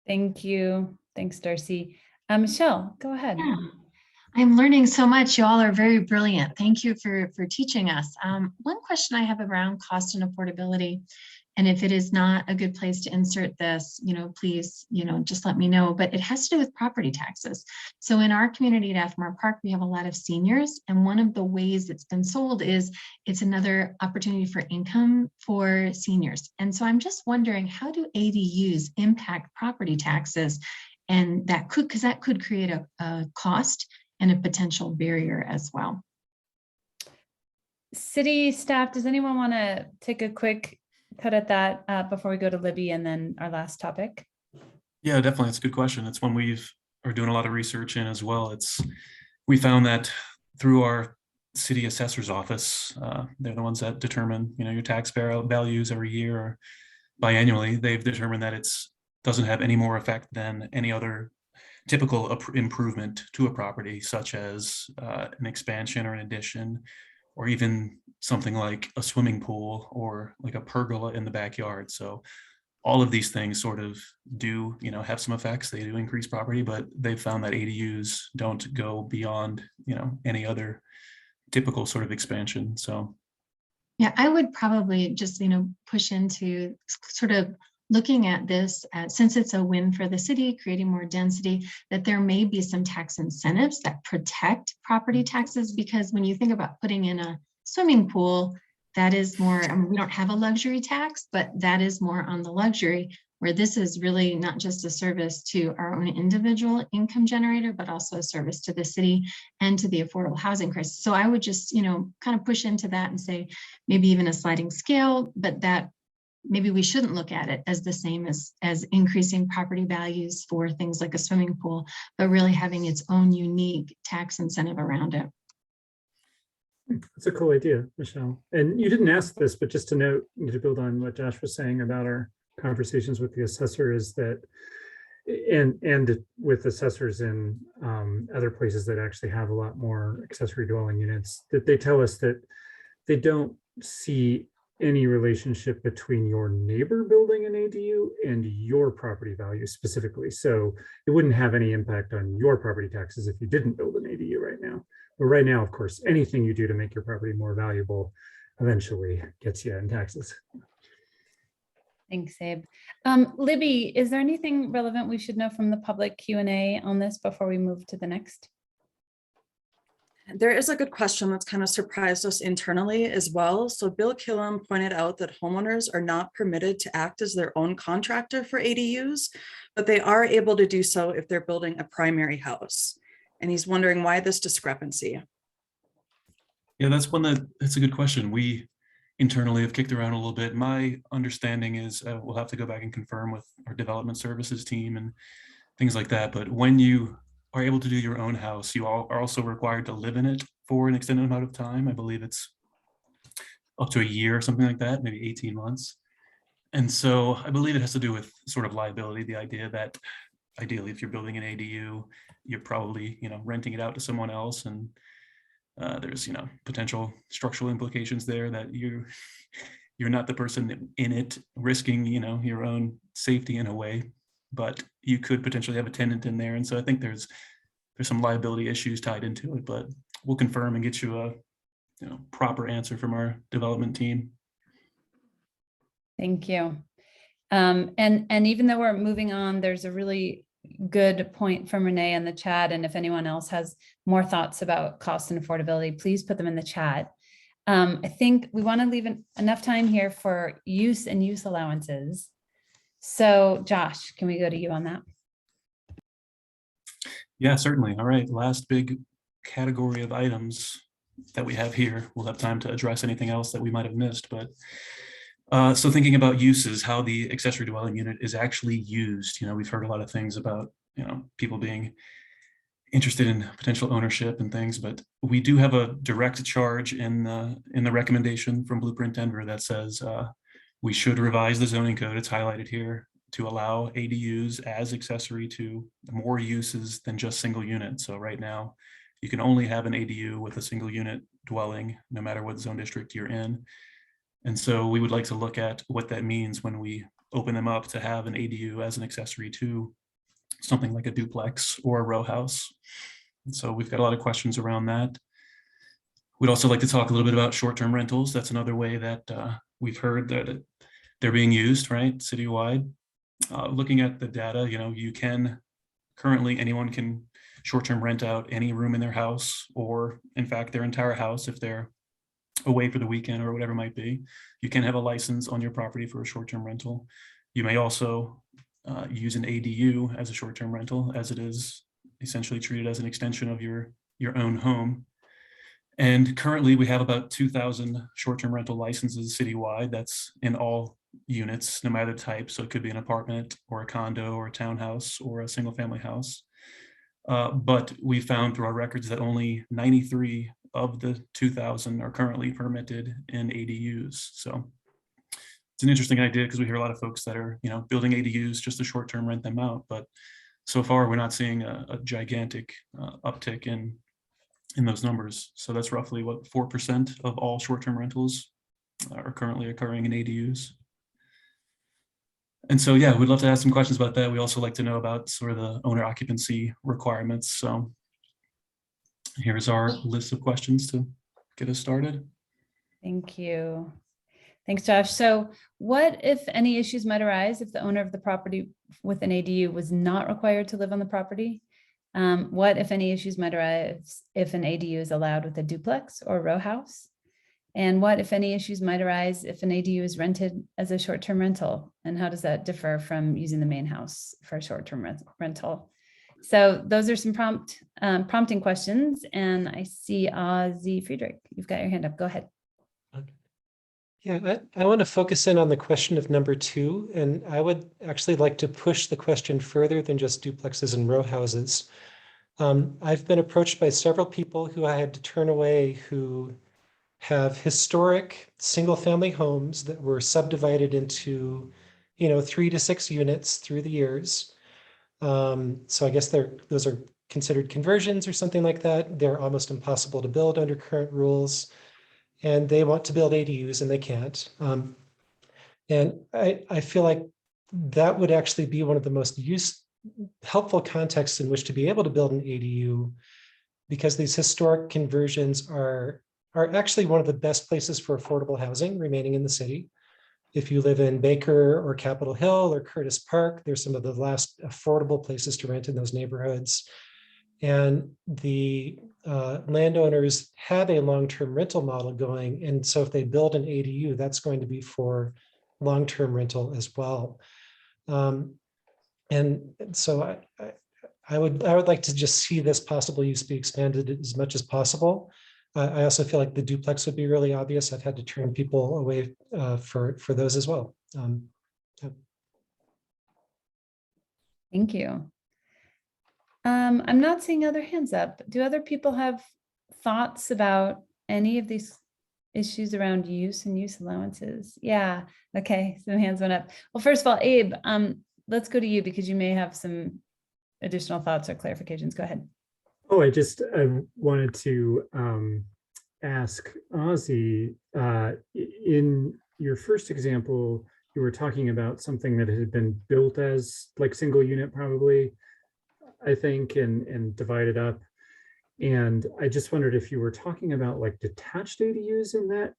Thank you. Thanks, Darcy. Michelle, go ahead. Yeah. I'm learning so much. You all are very brilliant. Thank you for teaching us. One question I have around cost and affordability, and if it is not a good place to insert this, please, just let me know, but it has to do with property taxes. So in our community at Afmar Park, we have a lot of seniors, and one of the ways it's been sold is it's another opportunity for income for seniors. And so I'm just wondering, how do ADUs impact property taxes? And because that could create a cost and a potential barrier as well. City staff, does anyone want to take a quick cut at that before we go to Libby and then our last topic? Yeah, definitely. It's a good question. It's one are doing a lot of research in as well. We found that through our city assessor's office, they're the ones that determine, your tax values every year or biannually. They've determined that doesn't have any more effect than any other typical improvement to a property, such as an expansion or an addition, or even something like a swimming pool or like a pergola in the backyard. So all of these things sort of do, have some effects. They do increase property, but they've found that ADUs don't go beyond, any other typical sort of expansion. So yeah, I would probably just, push into sort of looking at this, since it's a win for the city, creating more density, that there may be some tax incentives that protect property taxes, because when you think about putting in a swimming pool, that is more, we don't have a luxury tax, but that is more on the luxury, where this is really not just a service to our own individual income generator, but also a service to the city and to the affordable housing crisis. So I would just, kind of push into that and say, maybe even a sliding scale, but that maybe we shouldn't look at it as the same as increasing property values for things like a swimming pool, but really having its own unique tax incentive around it. That's a cool idea, Michelle. And you didn't ask this, but just to note, to build on what Josh was saying about our conversations with the assessor, is that, and with assessors in other places that actually have a lot more accessory dwelling units, that they tell us that they don't see any relationship between your neighbor building an ADU and your property value specifically. So it wouldn't have any impact on your property taxes if you didn't build an ADU right now. But right now, of course, anything you do to make your property more valuable eventually gets you in taxes. Thanks, Abe. Libby, is there anything relevant we should know from the public Q&A on this before we move to the next? There is a good question that's kind of surprised us internally as well. So Bill Killam pointed out that homeowners are not permitted to act as their own contractor for ADUs, but they are able to do so if they're building a primary house. And he's wondering why this discrepancy. Yeah, that's a good question. We internally have kicked around a little bit. My understanding is we'll have to go back and confirm with our development services team and things like that. But when you are able to do your own house, you are also required to live in it for an extended amount of time. I believe it's up to a year or something like that, maybe 18 months. And so I believe it has to do with sort of liability, the idea that ideally if you're building an ADU, you're probably, renting it out to someone else. And there's, potential structural implications there that you're not the person in it risking, your own safety in a way. but you could potentially have a tenant in there. And so I think there's some liability issues tied into it, but we'll confirm and get you a proper answer from our development team. Thank you. And even though we're moving on, there's a really good point from Renee in the chat. And if anyone else has more thoughts about cost and affordability, please put them in the chat. I think we want to leave enough time here for use and use allowances. So Josh, can we go to you on that? Yeah, certainly. All right, last big category of items that we have here. We'll have time to address anything else that we might have missed, but so thinking about uses, how the accessory dwelling unit is actually used. We've heard a lot of things about, people being interested in potential ownership and things, but we do have a direct charge in the recommendation from Blueprint Denver that says we should revise the zoning code. It's highlighted here to allow ADUs as accessory to more uses than just single unit. So right now, you can only have an ADU with a single unit dwelling, no matter what zone district you're in. And so we would like to look at what that means when we open them up to have an ADU as an accessory to something like a duplex or a row house. And so we've got a lot of questions around that. We'd also like to talk a little bit about short-term rentals. That's another way that we've heard that they're being used, right, citywide. Looking at the data, you can currently, anyone can short-term rent out any room in their house, or in fact, their entire house if they're away for the weekend or whatever it might be. You can have a license on your property for a short-term rental. You may also use an ADU as a short-term rental, as it is essentially treated as an extension of your own home. And currently we have about 2,000 short-term rental licenses citywide. That's in all units, no matter the type. So it could be an apartment or a condo or a townhouse or a single family house. But we found through our records that only 93 of the 2,000 are currently permitted in ADUs. So it's an interesting idea because we hear a lot of folks that are, building ADUs just to short-term rent them out. But so far, we're not seeing a gigantic uptick in those numbers. So that's roughly what 4% of all short-term rentals are currently occurring in ADUs. And so, yeah, we'd love to ask some questions about that. We also like to know about sort of the owner occupancy requirements. So here's our list of questions to get us started. Thank you. Thanks, Josh. So what, if any, issues might arise if the owner of the property with an ADU was not required to live on the property? What, if any, issues might arise if an ADU is allowed with a duplex or row house? And what, if any, issues might arise if an ADU is rented as a short-term rental? And how does that differ from using the main house for a short-term rental? So those are some prompting questions. And I see Ozzy Friedrich, you've got your hand up. Go ahead. Yeah, I want to focus in on the question of number 2, and I would actually like to push the question further than just duplexes and row houses. I've been approached by several people who I had to turn away who have historic single-family homes that were subdivided into, 3 to 6 units through the years. So I guess those are considered conversions or something like that. They're almost impossible to build under current rules. And they want to build ADUs and they can't. And I feel like that would actually be one of the most helpful contexts in which to be able to build an ADU, because these historic conversions are actually one of the best places for affordable housing remaining in the city. If you live in Baker or Capitol Hill or Curtis Park, there's some of the last affordable places to rent in those neighborhoods. And the landowners have a long-term rental model going. And so if they build an ADU, that's going to be for long-term rental as well. And so I would like to just see this possible use be expanded as much as possible. I also feel like the duplex would be really obvious. I've had to turn people away for those as well. Thank you. I'm not seeing other hands up. Do other people have thoughts about any of these issues around use and use allowances? Yeah, okay, some hands went up. Well, first of all, Abe, let's go to you because you may have some additional thoughts or clarifications. Go ahead. Oh, I wanted to ask Ozzy, in your first example, you you were talking about something that had been built as like single unit probably, I think, and divided up. And I just wondered if you were talking about like detached ADUs in that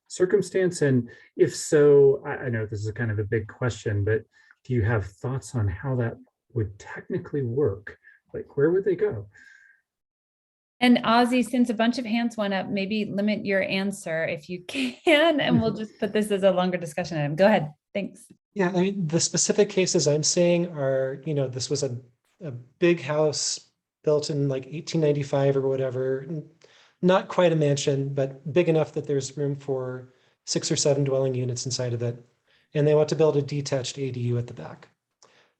circumstance. And if so, I know this is kind of a big question, but do you have thoughts on how that would technically work? Like, where would they go? And Ozzy, since a bunch of hands went up, maybe limit your answer if you can, and we'll just put this as a longer discussion item. Go ahead. Thanks. Yeah, I mean, the specific cases I'm seeing are, this was a big house built in like 1895 or whatever, not quite a mansion, but big enough that there's room for 6 or 7 dwelling units inside of it. And they want to build a detached ADU at the back.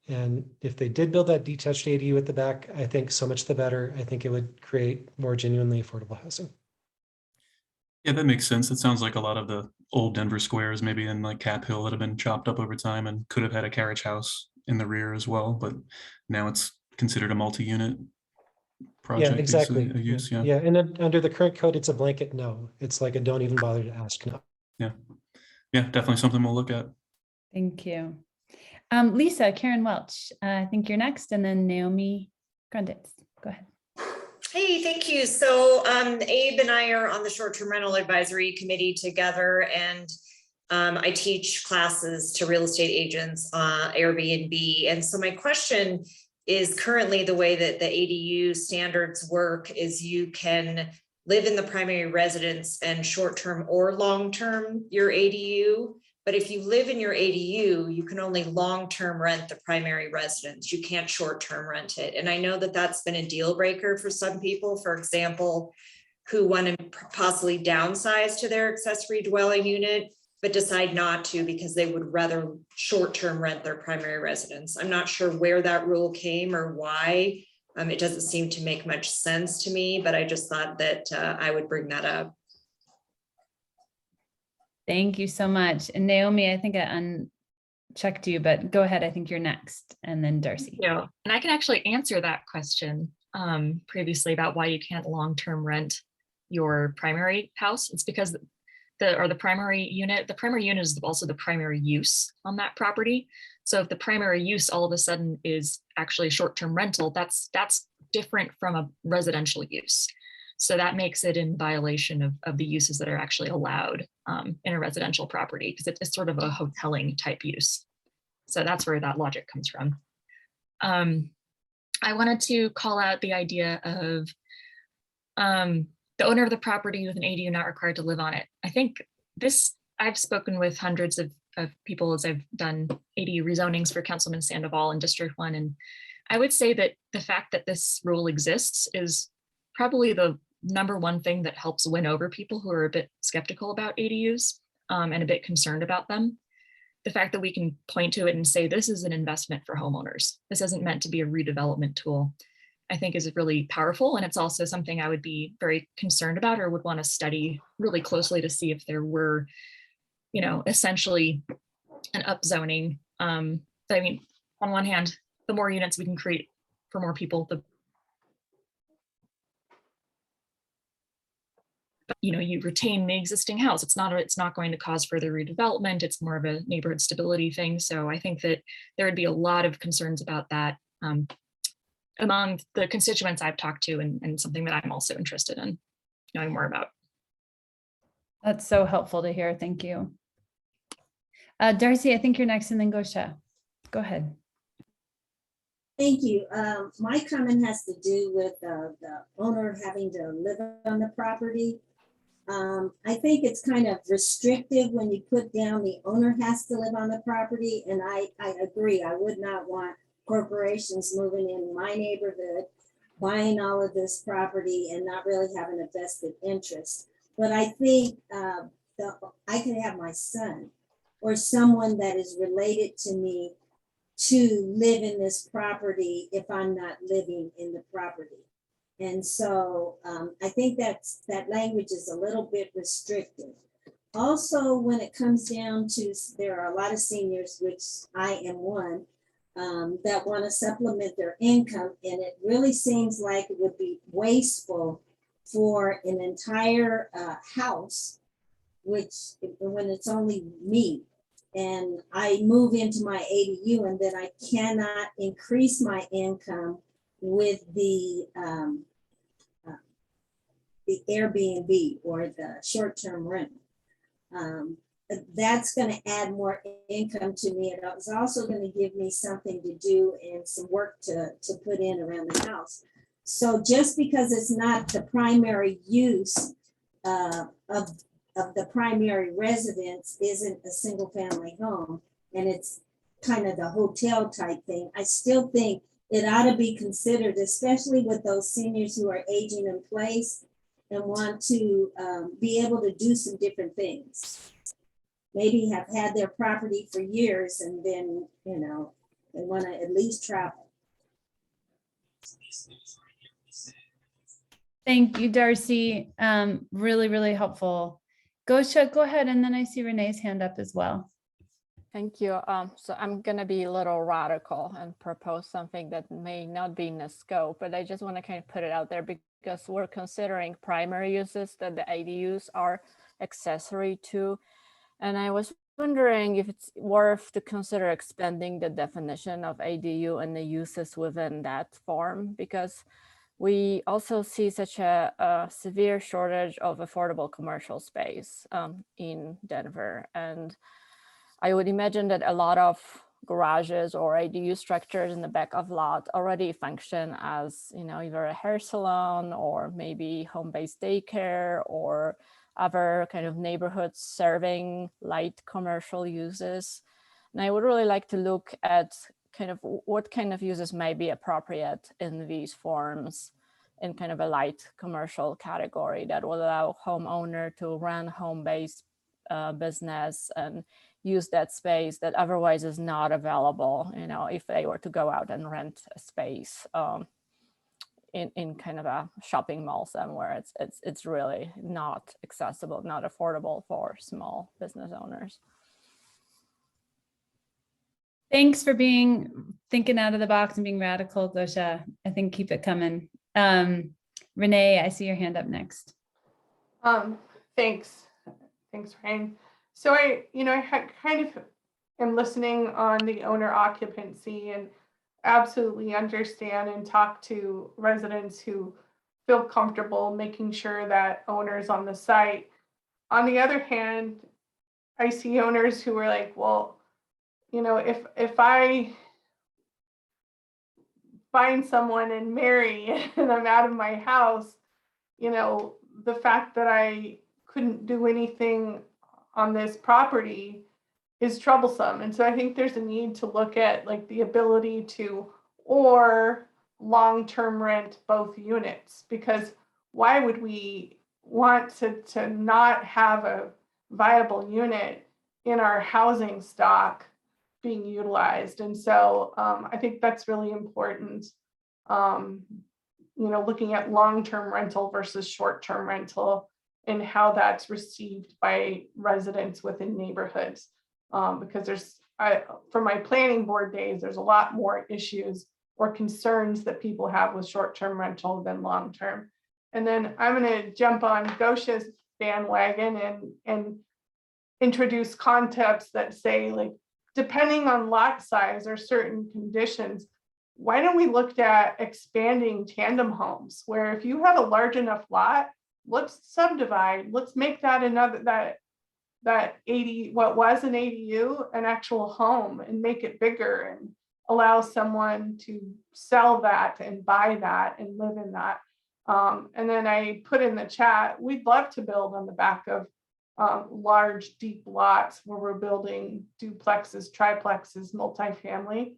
And if they did build that detached ADU at the back, I think so much the better. I think it would create more genuinely affordable housing. Yeah, that makes sense. It sounds like a lot of the old Denver squares, maybe in like Cap Hill, that have been chopped up over time and could have had a carriage house in the rear as well, but now it's considered a multi-unit project. Yeah, exactly. Use, yeah. And under the current code, it's a blanket no. It's like a don't even bother to ask no. Yeah, definitely something we'll look at. Thank you. Lisa, Karen Welch, I think you're next, and then Naomi Grunditz. Go ahead. Hey, thank you. So Abe and I are on the short-term rental advisory committee together, and I teach classes to real estate agents on Airbnb. And so my question is, currently the way that the ADU standards work is you can live in the primary residence and short-term or long-term your ADU. But if you live in your ADU, you can only long-term rent the primary residence. You can't short-term rent it. And I know that that's been a deal breaker for some people, for example, who want to possibly downsize to their accessory dwelling unit, but decide not to because they would rather short-term rent their primary residence. I'm not sure where that rule came or why. It doesn't seem to make much sense to me, but I just thought that I would bring that up. Thank you so much. And Naomi, I think I unchecked you, but go ahead. I think you're next, and then Darcy. Yeah, and I can actually answer that question previously about why you can't long-term rent your primary house. It's because the primary unit is also the primary use on that property. So if the primary use all of a sudden is actually short-term rental, that's different from a residential use. So that makes it in violation of the uses that are actually allowed in a residential property, because it's sort of a hoteling type use. So that's where that logic comes from. I wanted to call out the idea of the owner of the property with an ADU not required to live on it. I think I've spoken with hundreds of people as I've done ADU rezonings for Councilman Sandoval in District 1. And I would say that the fact that this rule exists is probably the #1 thing that helps win over people who are a bit skeptical about ADUs and a bit concerned about them. The fact that we can point to it and say, this is an investment for homeowners. This isn't meant to be a redevelopment tool, I think is really powerful. And it's also something I would be very concerned about or would want to study really closely to see if there were, essentially an upzoning. I mean, on one hand, the more units we can create for more people, you retain the existing house. It's not going to cause further redevelopment. It's more of a neighborhood stability thing. So I think that there would be a lot of concerns about that among the constituents I've talked to, and something that I'm also interested in knowing more about. That's so helpful to hear. Thank you. Darcy, I think you're next, and then Gosha. Go ahead. Thank you. My comment has to do with the owner having to live on the property. I think it's kind of restrictive when you put down the owner has to live on the property. And I agree. I would not want corporations moving in my neighborhood, buying all of this property and not really having a vested interest. But I think I could have my son or someone that is related to me to live in this property if I'm not living in the property. And so I think that language is a little bit restrictive. Also, when it comes down to, there are a lot of seniors, which I am one, that want to supplement their income. And it really seems like it would be wasteful for an entire house, which when it's only me, and I move into my ADU, and then I cannot increase my income with the Airbnb or the short-term rental. That's going to add more income to me. And it's also going to give me something to do and some work to put in around the house. So just because it's not the primary use of the primary residence isn't a single family home, and it's kind of the hotel type thing, I still think it ought to be considered, especially with those seniors who are aging in place and want to be able to do some different things. Maybe have had their property for years and then, you know, they want to at least travel. Thank you, Darcy. Really, really helpful. Gosha, go ahead. And then I see Renee's hand up as well. Thank you. So I'm going to be a little radical and propose something that may not be in the scope, but I just want to kind of put it out there because we're considering primary uses that the ADUs are accessory to. And I was wondering if it's worth to consider expanding the definition of ADU and the uses within that form, because we also see such a severe shortage of affordable commercial space in Denver. And I would imagine that a lot of garages or ADU structures in the back of lot already function as, you know, either a hair salon or maybe home-based daycare or other kind of neighborhoods serving light commercial uses. And I would really like to look at kind of what kind of uses may be appropriate in these forms in kind of a light commercial category that will allow homeowner to run home-based business and use that space that otherwise is not available, you know, if they were to go out and rent a space in kind of a shopping mall somewhere. It's really not accessible, not affordable for small business owners. Thanks for thinking out of the box and being radical, Gosha. I think keep it coming. Renee, I see your hand up next. Thanks, Ryan. So I kind of am listening on the owner occupancy and absolutely understand and talk to residents who feel comfortable making sure that owners on the site. On the other hand, I see owners who are like, well, you know, if I find someone and marry and I'm out of my house, you know, the fact that I couldn't do anything on this property is troublesome. And so I think there's a need to look at like the ability to or long-term rent both units, because why would we want to not have a viable unit in our housing stock being utilized? And so I think that's really important. You know, looking at long-term rental versus short-term rental and how that's received by residents within neighborhoods. Because from my planning board days, there's a lot more issues or concerns that people have with short-term rental than long-term. And then I'm going to jump on Gosha's bandwagon and introduce concepts that say, like, depending on lot size or certain conditions, why don't we look at expanding tandem homes, where if you have a large enough lot, let's subdivide, let's make that that 80, what was an ADU, an actual home, and make it bigger and allow someone to sell that and buy that and live in that. And then I put in the chat, we'd love to build on the back of large, deep lots where we're building duplexes, triplexes, multifamily,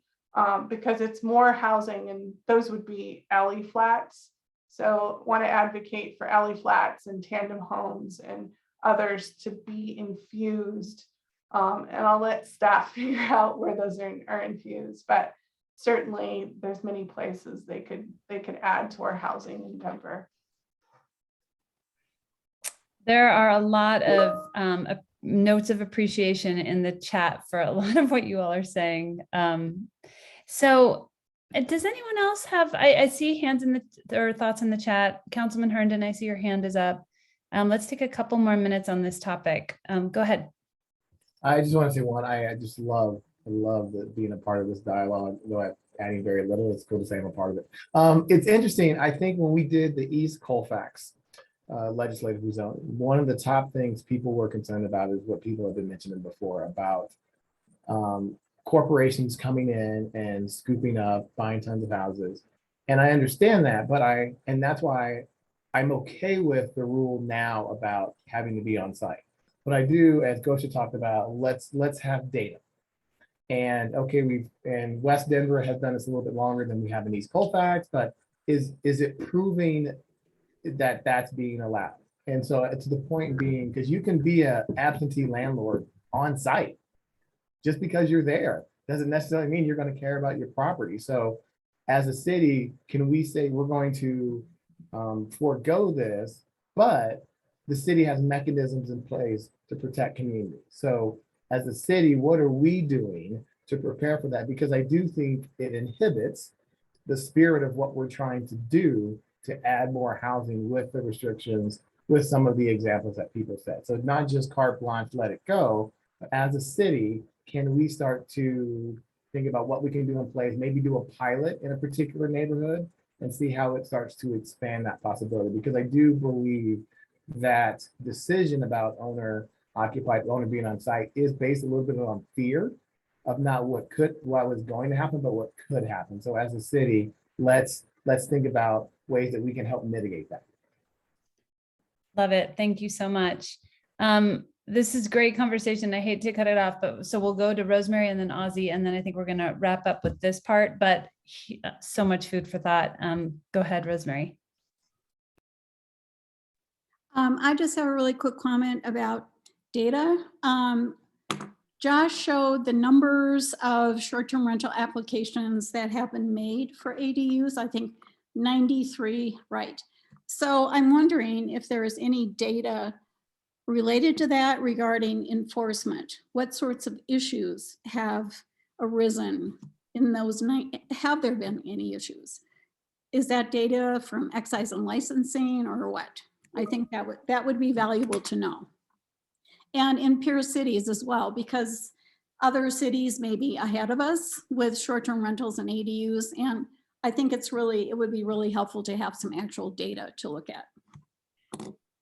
because it's more housing, and those would be alley flats. So want to advocate for alley flats and tandem homes and others to be infused. And I'll let staff figure out where those are infused, but certainly there's many places they could add to our housing in Denver. There are a lot of notes of appreciation in the chat for a lot of what you all are saying. So does anyone else have, I see hands or thoughts in the chat. Councilman Herndon, I see your hand is up. Let's take a couple more minutes on this topic. Go ahead. I just want to say one, I just I love being a part of this dialogue, though I'm adding very little. It's cool to say I'm a part of it. It's interesting. I think when we did the East Colfax legislative rezone, one of the top things people were concerned about is what people have been mentioning before about corporations coming in and scooping up, buying tons of houses. And I understand that, and that's why I'm okay with the rule now about having to be on site. But I do, as Gosha talked about, let's have data. And okay, and West Denver has done this a little bit longer than we have in East Colfax, but is it proving that that's being allowed? And so to the point being, because you can be an absentee landlord on site, just because you're there doesn't necessarily mean you're going to care about your property. So as a city, can we say we're going to forego this, but the city has mechanisms in place to protect community. So as a city, what are we doing to prepare for that? Because I do think it inhibits the spirit of what we're trying to do to add more housing with the restrictions, with some of the examples that people said. So not just carte blanche, let it go, but as a city, can we start to think about what we can do in place, maybe do a pilot in a particular neighborhood and see how it starts to expand that possibility? Because I do believe that decision about owner being on site is based a little bit on fear of not what was going to happen, but what could happen. So as a city, let's think about ways that we can help mitigate that. Love it. Thank you so much. This is great conversation. I hate to cut it off, but so we'll go to Rosemary and then Ozzy, and then I think we're going to wrap up with this part, but so much food for thought. Go ahead, Rosemary. I just have a really quick comment about data. Josh showed the numbers of short-term rental applications that have been made for ADUs, I think 93, right? So I'm wondering if there is any data related to that regarding enforcement. What sorts of issues have arisen in those? Have there been any issues? Is that data from excise and licensing or what? I think that would be valuable to know. And in peer cities as well, because other cities may be ahead of us with short-term rentals and ADUs. And I think it would be really helpful to have some actual data to look at.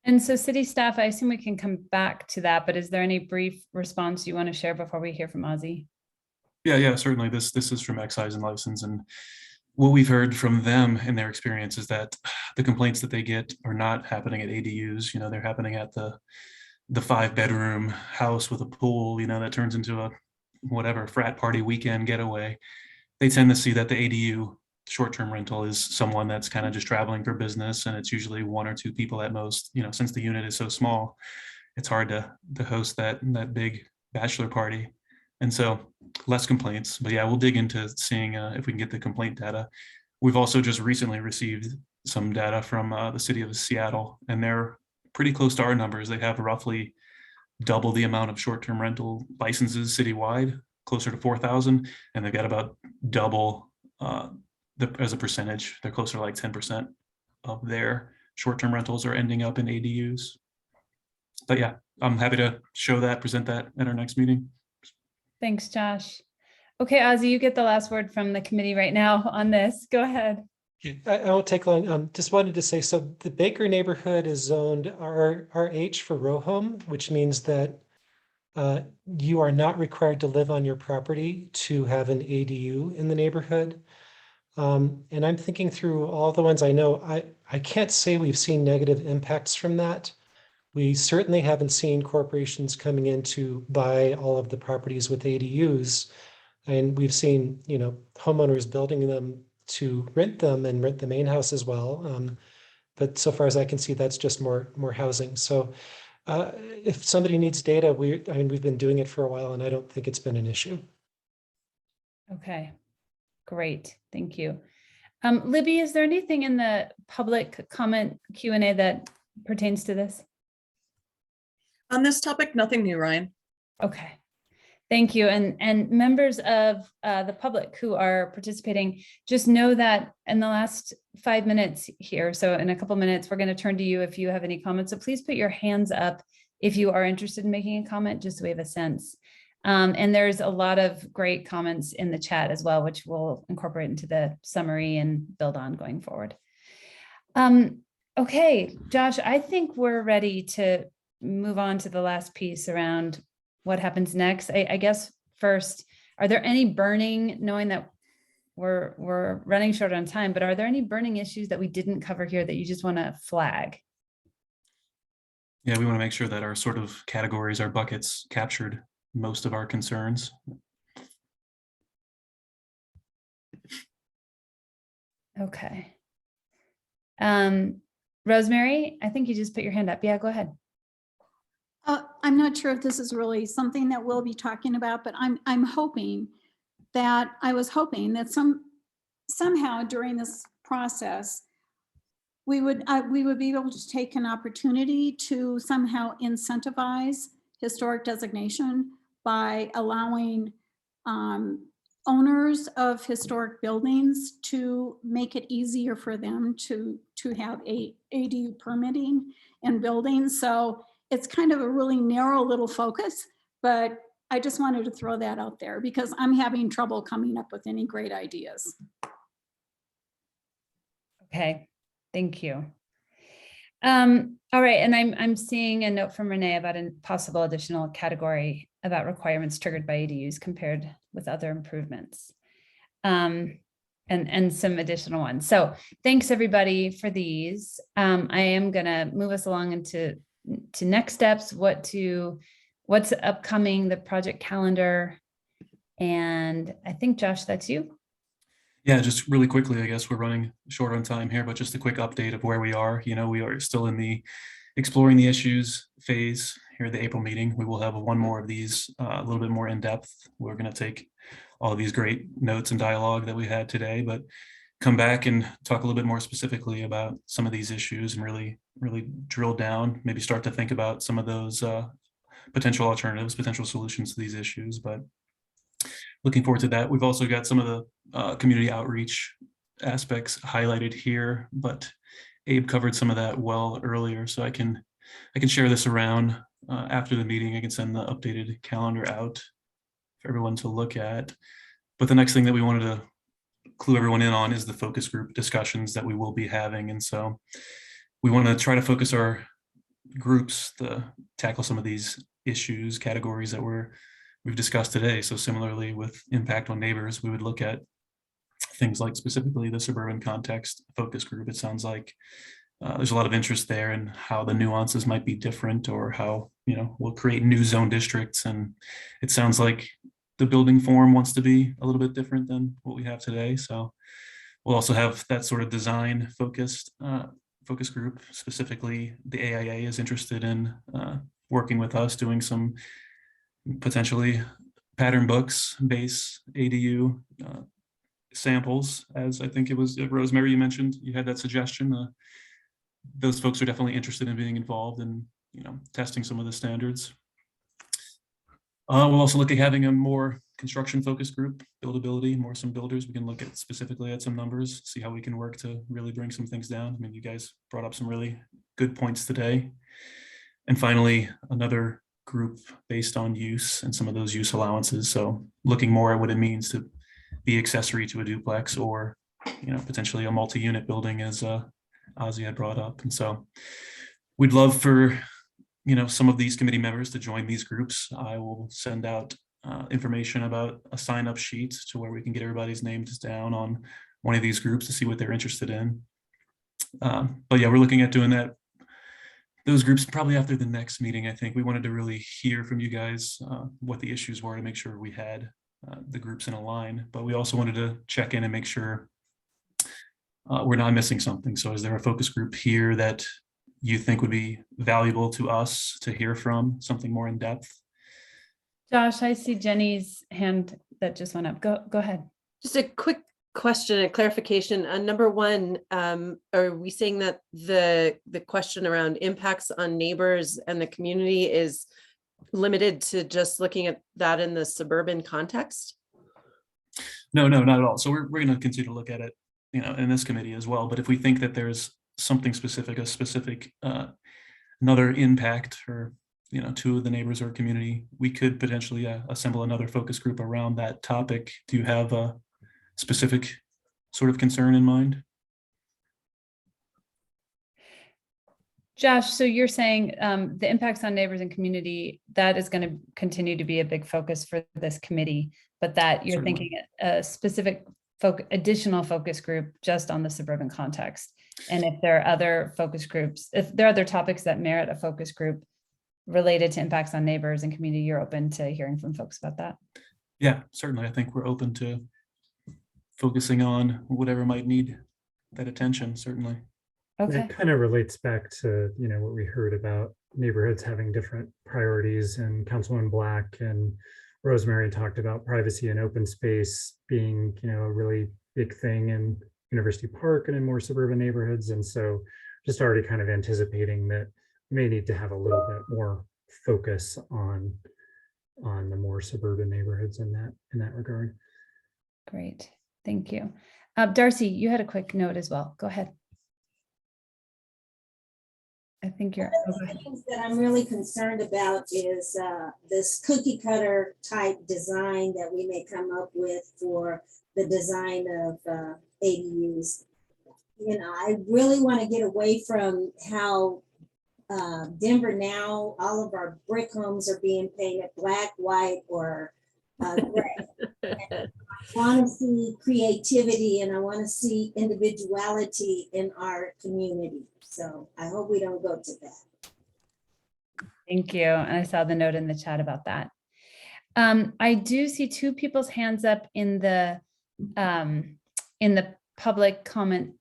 And so city staff, I assume we can come back to that, but is there any brief response you want to share before we hear from Ozzy? Yeah, certainly. This is from excise and license, and what we've heard from them in their experience is that the complaints that they get are not happening at ADUs. They're happening at the 5-bedroom house with a pool, that turns into a whatever frat party weekend getaway. They tend to see that the ADU short-term rental is someone that's kind of just traveling for business, and it's usually 1 or 2 people at most. Since the unit is so small, it's hard to host that big bachelor party. And so less complaints, but yeah, we'll dig into seeing if we can get the complaint data. We've also just recently received some data from the city of Seattle, and they're pretty close to our numbers. They have roughly double the amount of short-term rental licenses citywide, closer to 4,000, and they've got about double as a percentage. They're closer to like 10% of their short-term rentals are ending up in ADUs. But yeah, I'm happy to present that at our next meeting. Thanks, Josh. Okay, Ozzy, you get the last word from the committee right now on this. Go ahead. I won't take long. Just wanted to say, so the Baker neighborhood is zoned RH for row home, which means that you are not required to live on your property to have an ADU in the neighborhood. And I'm thinking through all the ones I know. I can't say we've seen negative impacts from that. We certainly haven't seen corporations coming in to buy all of the properties with ADUs. And we've seen, homeowners building them to rent them and rent the main house as well. But so far as I can see, that's just more housing. So if somebody needs data, we've been doing it for a while, and I don't think it's been an issue. Okay, great. Thank you. Libby, is there anything in the public comment Q&A that pertains to this? On this topic, nothing new, Ryan. Okay. Thank you. And members of the public who are participating, just know that in the last 5 minutes here, so in a couple minutes, we're going to turn to you if you have any comments. So please put your hands up if you are interested in making a comment, just so we have a sense. And there's a lot of great comments in the chat as well, which we'll incorporate into the summary and build on going forward. Okay, Josh, I think we're ready to move on to the last piece around what happens next. I guess first, are there any burning, knowing that we're running short on time, but are there any burning issues that we didn't cover here that you just want to flag? Yeah, we want to make sure that our sort of categories, our buckets captured most of our concerns. Okay. Rosemary, I think you just put your hand up. Yeah, go ahead. I'm not sure if this is really something that we'll be talking about, but I'm hoping that I was hoping that somehow during this process, we would be able to take an opportunity to somehow incentivize historic designation by allowing owners of historic buildings to make it easier for them to have ADU permitting in buildings. So it's kind of a really narrow little focus, but I just wanted to throw that out there because I'm having trouble coming up with any great ideas. Okay, thank you. All right, and I'm seeing a note from Renee about a possible additional category about requirements triggered by ADUs compared with other improvements, and some additional ones. So thanks everybody for these. I am gonna move us along into next steps, what's upcoming, the project calendar, and I think Josh, that's you. Yeah, just really quickly, I guess we're running short on time here, but just a quick update of where we are. You know, we are still in the exploring the issues phase here at the April meeting. We will have one more of these a little bit more in depth. We're going to take all of these great notes and dialogue that we had today, but come back and talk a little bit more specifically about some of these issues and really drill down, maybe start to think about some of those potential alternatives, potential solutions to these issues. But looking forward to that. We've also got some of the community outreach aspects highlighted here, but Abe covered some of that well earlier, so I can share this around after the meeting. I can send the updated calendar out for everyone to look at. But the next thing that we wanted to clue everyone in on is the focus group discussions that we will be having, and so we want to try to focus our groups to tackle some of these issues, categories that we've discussed today. So similarly with impact on neighbors, we would look at things like specifically the suburban context focus group. It sounds like there's a lot of interest there in how the nuances might be different, or how, you know, we'll create new zone districts. And it sounds like the building form wants to be a little bit different than what we have today. So we'll also have that sort of design focused focus group. Specifically, the AIA is interested in working with us, doing some potentially pattern books, base ADU samples, as I think it was Rosemary, you mentioned, you had that suggestion. Those folks are definitely interested in being involved in, you know, testing some of the standards. We'll also look at having a more construction focused group, buildability, some builders. We can look at specifically at some numbers, see how we can work to really bring some things down. I mean, you guys brought up some really good points today. And finally, another group based on use and some of those use allowances. So looking more at what it means to be accessory to a duplex, or, you know, potentially a multi-unit building, as Ozzy had brought up. And so we'd love for, you know, some of these committee members to join these groups. I will send out information about a sign-up sheet to where we can get everybody's names down on one of these groups to see what they're interested in. But yeah, we're looking at doing that. Those groups probably after the next meeting. I think we wanted to really hear from you guys what the issues were to make sure we had the groups in a line, but we also wanted to check in and make sure we're not missing something. So is there a focus group here that you think would be valuable to us to hear from, something more in depth? Josh, I see Jenny's hand that just went up. Go ahead. Just a quick question and clarification on number one. Are we saying that the question around impacts on neighbors and the community is limited to just looking at that in the suburban context? No, not at all. So we're going to continue to look at it, you know, in this committee as well. But if we think that there's something specific, another impact or two of the neighbors or community, we could potentially assemble another focus group around that topic. Do you have a specific sort of concern in mind? Josh, so you're saying the impacts on neighbors and community, that is going to continue to be a big focus for this committee, but that you're Certainly. thinking a specific additional focus group just on the suburban context. And if there are other focus groups, if there are other topics that merit a focus group related to impacts on neighbors and community, you're open to hearing from folks about that? Yeah, certainly. I think we're open to focusing on whatever might need that attention, certainly. Okay. That kind of relates back to, what we heard about neighborhoods having different priorities, and Councilman Black and Rosemary talked about privacy and open space being, a really big thing in University Park and in more suburban neighborhoods. And so just already kind of anticipating that we may need to have a little bit more focus on the more suburban neighborhoods in that regard. Great. Thank you. Darcy, you had a quick note as well. Go ahead. I think you're. One of the things that I'm really concerned about is this cookie cutter type design that we may come up with for the design of ADUs. I really want to get away from how Denver now, all of our brick homes are being painted black, white, or gray. I want to see creativity and I want to see individuality in our community. So I hope we don't go to that. Thank you. And I saw the note in the chat about that. I do see two people's hands up in the public comment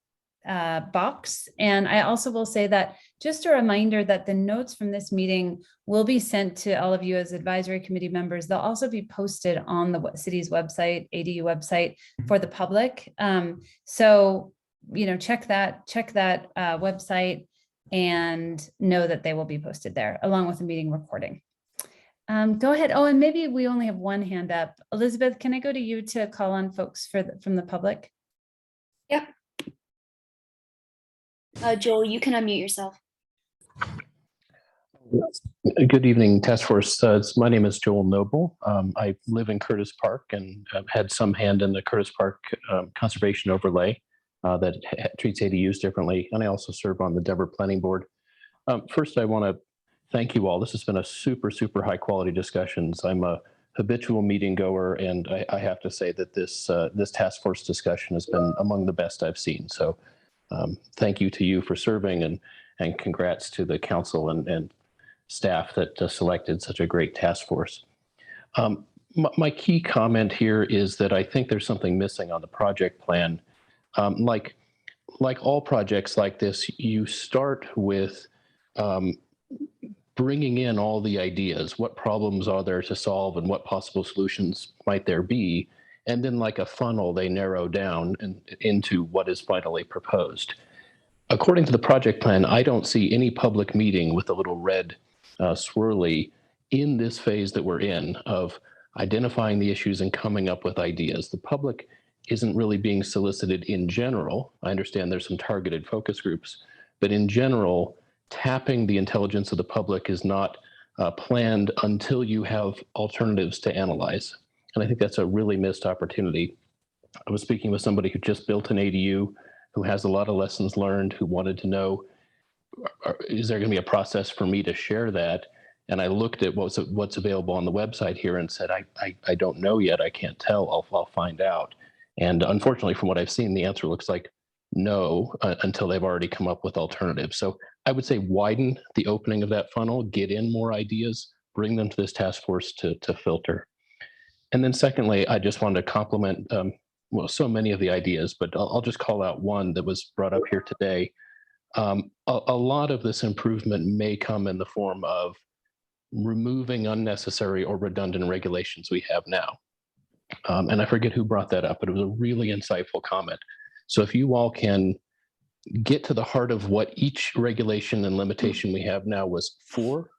box. And I also will say that just a reminder that the notes from this meeting will be sent to all of you as advisory committee members. They'll also be posted on the city's website, ADU website, for the public. So, check that website and know that they will be posted there along with the meeting recording. Go ahead. Oh, and maybe we only have one hand up. Elizabeth, can I go to you to call on folks from the public? Yep. Joel, you can unmute yourself. Good evening, Task Force. My name is Joel Noble. I live in Curtis Park and had some hand in the Curtis Park conservation overlay that treats ADUs differently. And I also serve on the Denver Planning Board. First, I want to thank you all. This has been a super, super high quality discussions. I'm a habitual meeting goer, and I have to say that this task force discussion has been among the best I've seen. So thank you to you for serving, and congrats to the council and staff that selected such a great task force. My key comment here is that I think there's something missing on the project plan. Like all projects like this, you start with bringing in all the ideas. What problems are there to solve and what possible solutions might there be? And then like a funnel, they narrow down into what is finally proposed. According to the project plan, I don't see any public meeting with a little red swirly in this phase that we're in of identifying the issues and coming up with ideas. The public isn't really being solicited in general. I understand there's some targeted focus groups, but in general, tapping the intelligence of the public is not planned until you have alternatives to analyze. And I think that's a really missed opportunity. I was speaking with somebody who just built an ADU, who has a lot of lessons learned, who wanted to know, is there going to be a process for me to share that? And I looked at what's available on the website here and said, I don't know yet. I can't tell. I'll find out. And unfortunately, from what I've seen, the answer looks like no until they've already come up with alternatives. So I would say widen the opening of that funnel, get in more ideas, bring them to this task force to filter. And then secondly, I just wanted to compliment, so many of the ideas, but I'll just call out one that was brought up here today. A lot of this improvement may come in the form of removing unnecessary or redundant regulations we have now. And I forget who brought that up, but it was a really insightful comment. So if you all can get to the heart of what each regulation and limitation we have now was for,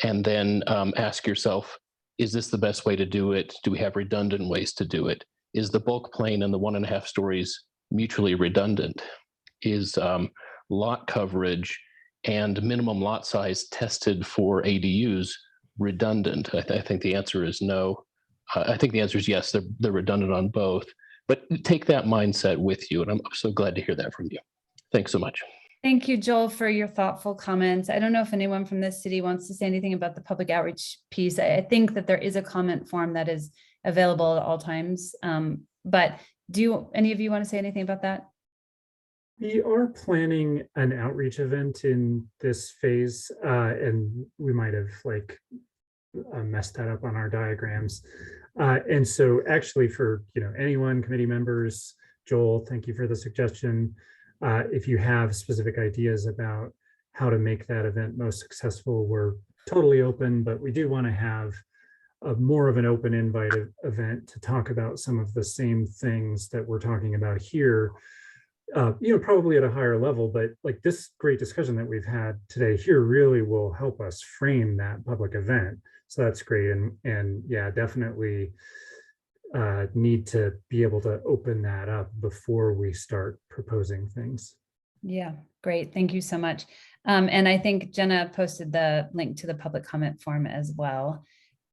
and then ask yourself, is this the best way to do it? Do we have redundant ways to do it? Is the bulk plane and the 1.5 stories mutually redundant? Is lot coverage and minimum lot size tested for ADUs redundant? I think the answer is no. I think the answer is yes, they're redundant on both. But take that mindset with you, and I'm so glad to hear that from you. Thanks so much. Thank you, Joel, for your thoughtful comments. I don't know if anyone from this city wants to say anything about the public outreach piece. I think that there is a comment form that is available at all times. But do any of you want to say anything about that? We are planning an outreach event in this phase, and we might have messed that up on our diagrams. And so actually for anyone, committee members, Joel, thank you for the suggestion. If you have specific ideas about how to make that event most successful, we're totally open, but we do want to have more of an open invite event to talk about some of the same things that we're talking about here, probably at a higher level, but like this great discussion that we've had today here really will help us frame that public event. So that's great. And yeah, definitely need to be able to open that up before we start proposing things. Yeah, great. Thank you so much. And I think Jenna posted the link to the public comment form as well.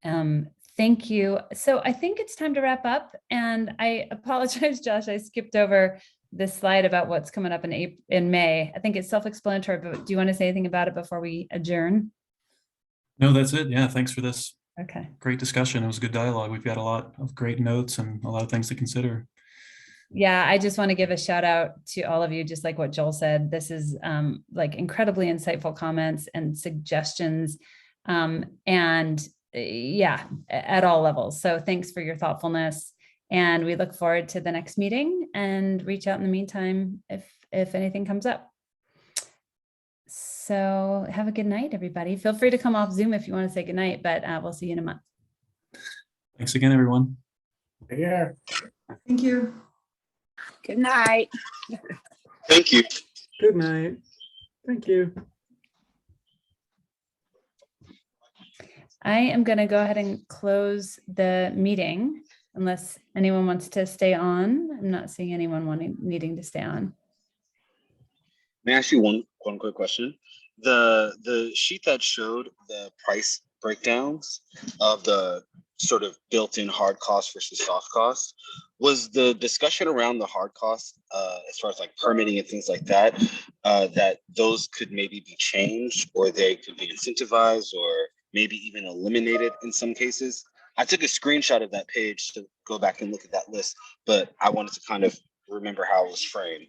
Thank you. So I think it's time to wrap up. And I apologize, Josh, I skipped over this slide about what's coming up in May. I think it's self-explanatory, but do you want to say anything about it before we adjourn? No, that's it. Yeah, thanks for this. Okay. Great discussion. It was a good dialogue. We've got a lot of great notes and a lot of things to consider. Yeah, I just want to give a shout out to all of you, just like what Joel said. This is incredibly insightful comments and suggestions, and yeah, at all levels. So thanks for your thoughtfulness, and we look forward to the next meeting, and reach out in the meantime if anything comes up. So have a good night, everybody. Feel free to come off Zoom if you want to say good night, but we'll see you in a month. Thanks again, everyone. Yeah. Thank you. Good night. Thank you. Good night. Thank you. I am going to go ahead and close the meeting unless anyone wants to stay on. I'm not seeing anyone needing to stay on. May I ask you one quick question? The sheet that showed the price breakdowns of the sort of built-in hard cost versus soft cost, was the discussion around the hard cost as far as like permitting and things like that, that those could maybe be changed or they could be incentivized or maybe even eliminated in some cases? I took a screenshot of that page to go back and look at that list, but I wanted to kind of remember how it was framed.